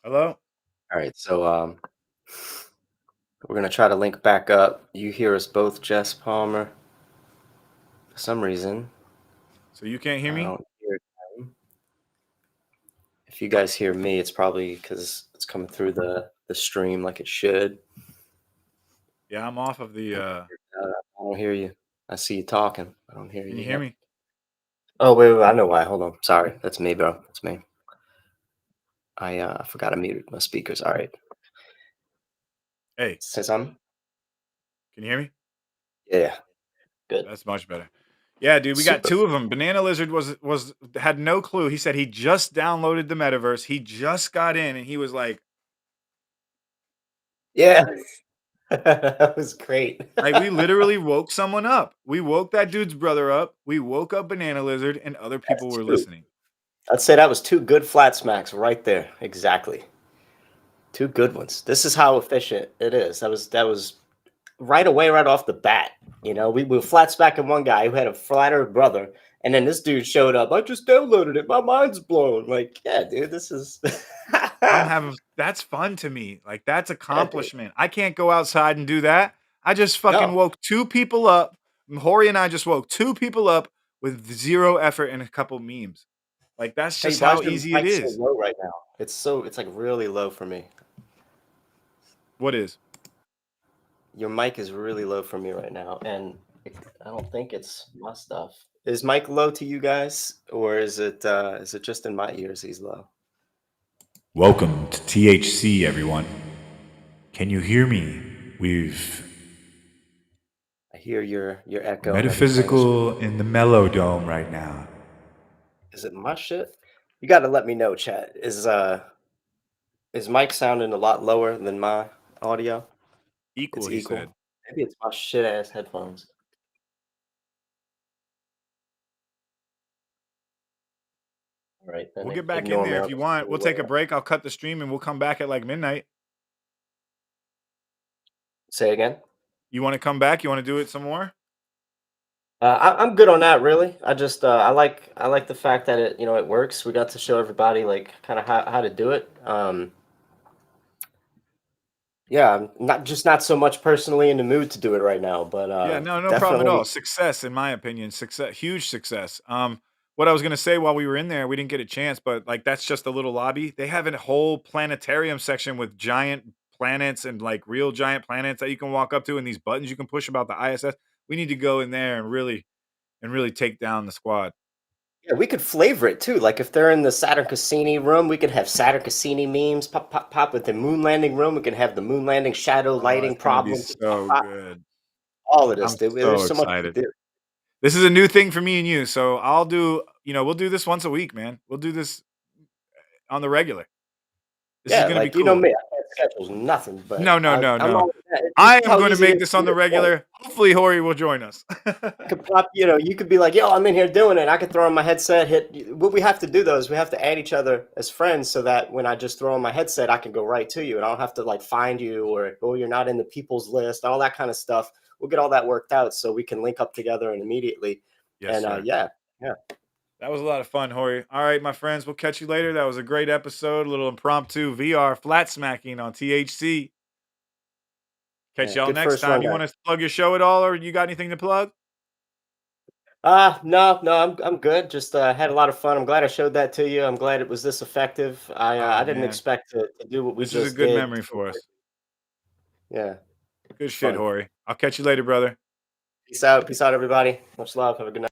Hello? All right, so we're gonna try to link back up. You hear us both, Jess Palmer. For some reason, So you can't hear I me? don't hear him. If you guys hear me, it's probably because it's coming through the stream like it should. Yeah, I'm off of the I don't hear you. I see you talking. I don't hear Can you you hear yet. me? Oh, wait, I know why. Hold on. Sorry. That's me, bro. That's me. I forgot I muted my speakers. All right. Hey, Say something? can you hear me? Yeah. Good. That's much better. Yeah, dude, we got Super. two of them. Banana Lizard was had no clue. He said he just downloaded the metaverse. He just got in and he was like, Yeah. That was great. we literally woke someone up. We woke that dude's brother up. We woke up Banana Lizard and other people That's were two. listening. I'd say that was two good flat smacks right there. Exactly. Two good ones. This is how efficient it is. That was right away, right off the bat. You know, we were flat smacking one guy who had a flatter brother, and then this dude showed up. I just downloaded it. My mind's blown. Like, yeah, dude, this is I'm having that's fun to me. Like that's accomplishment. I can't go outside and do that. I just fucking no. woke two people up. Hori and I just woke two people up with zero effort and a couple memes. Like that's Hey, just why how is your easy it mic so is. low right now? It's like really low for me. What is? Your mic is really low for me right now, and I don't think it's my stuff. Is Mike low to you guys, or is it just in my ears he's low? Welcome to THC, everyone. Can you hear me? We've I hear your echo and everything. metaphysical in the mellow dome right now. Is it my shit? You got to let me know, chat. Is Mike sounding a lot lower than my audio? Equal, It's he equal. said. Maybe it's my shit ass headphones. All right, then We'll get back in ignore me. there I'll if you just want. go We'll take a away. break. I'll cut the stream and we'll come back at like midnight. Say again. You want to come back? You want to do it some more? I'm good on that, really. I just I like the fact that it works. We got to show everybody like kind of how to do it. Yeah, I'm not so much personally in the mood to do it right now, but Yeah, no problem at all. definitely. Success, in my opinion, success, huge success. What I was gonna say while we were in there, we didn't get a chance, but like that's just a little lobby. They have a whole planetarium section with giant planets and like real giant planets that you can walk up to, and these buttons you can push about the ISS. We need to go in there and really take down the squad. Yeah, we could flavor it too. Like if they're in the Saturn Cassini room, we could have Saturn Cassini memes pop pop pop. With the moon landing room, we can have the moon landing shadow Oh, lighting it's gonna be problem. Pop, so pop. good. All of I'm this, dude. so There's so much to excited. do. This is a new thing for me and you, so I'll do. We'll do this once a week, man. We'll do this on the regular. This is Yeah, gonna be like you know cool. me, I can't schedule nothing, but No, no, no, I'm no. all with that. It's I just am how going to easy it make is this to on do the it. Right? regular. Hopefully, Hori will join us. I could pop, you could be like, yo, I'm in here doing it. I could throw on my headset, hit. What we have to do though is we have to add each other as friends so that when I just throw on my headset, I can go right to you, and I don't have to like find you or oh, you're not in the people's list, all that kind of stuff. We'll get all that worked out so we can link up together and immediately. Yes, And sir. yeah, yeah. That was a lot of fun, Hori. All right, my friends, we'll catch you later. That was a great episode, a little impromptu VR flat smacking on THC. Catch y'all Good next first time. one, You guys. want to plug your show at all, or you got anything to plug? No, I'm good. Just had a lot of fun. I'm glad I showed that to you. I'm glad it was this effective. I didn't man. expect to do what we This is a just good did. memory for us. Yeah. Good shit, Fun. Hori. I'll catch you later, brother. Peace out, everybody. Much love. Have a good night.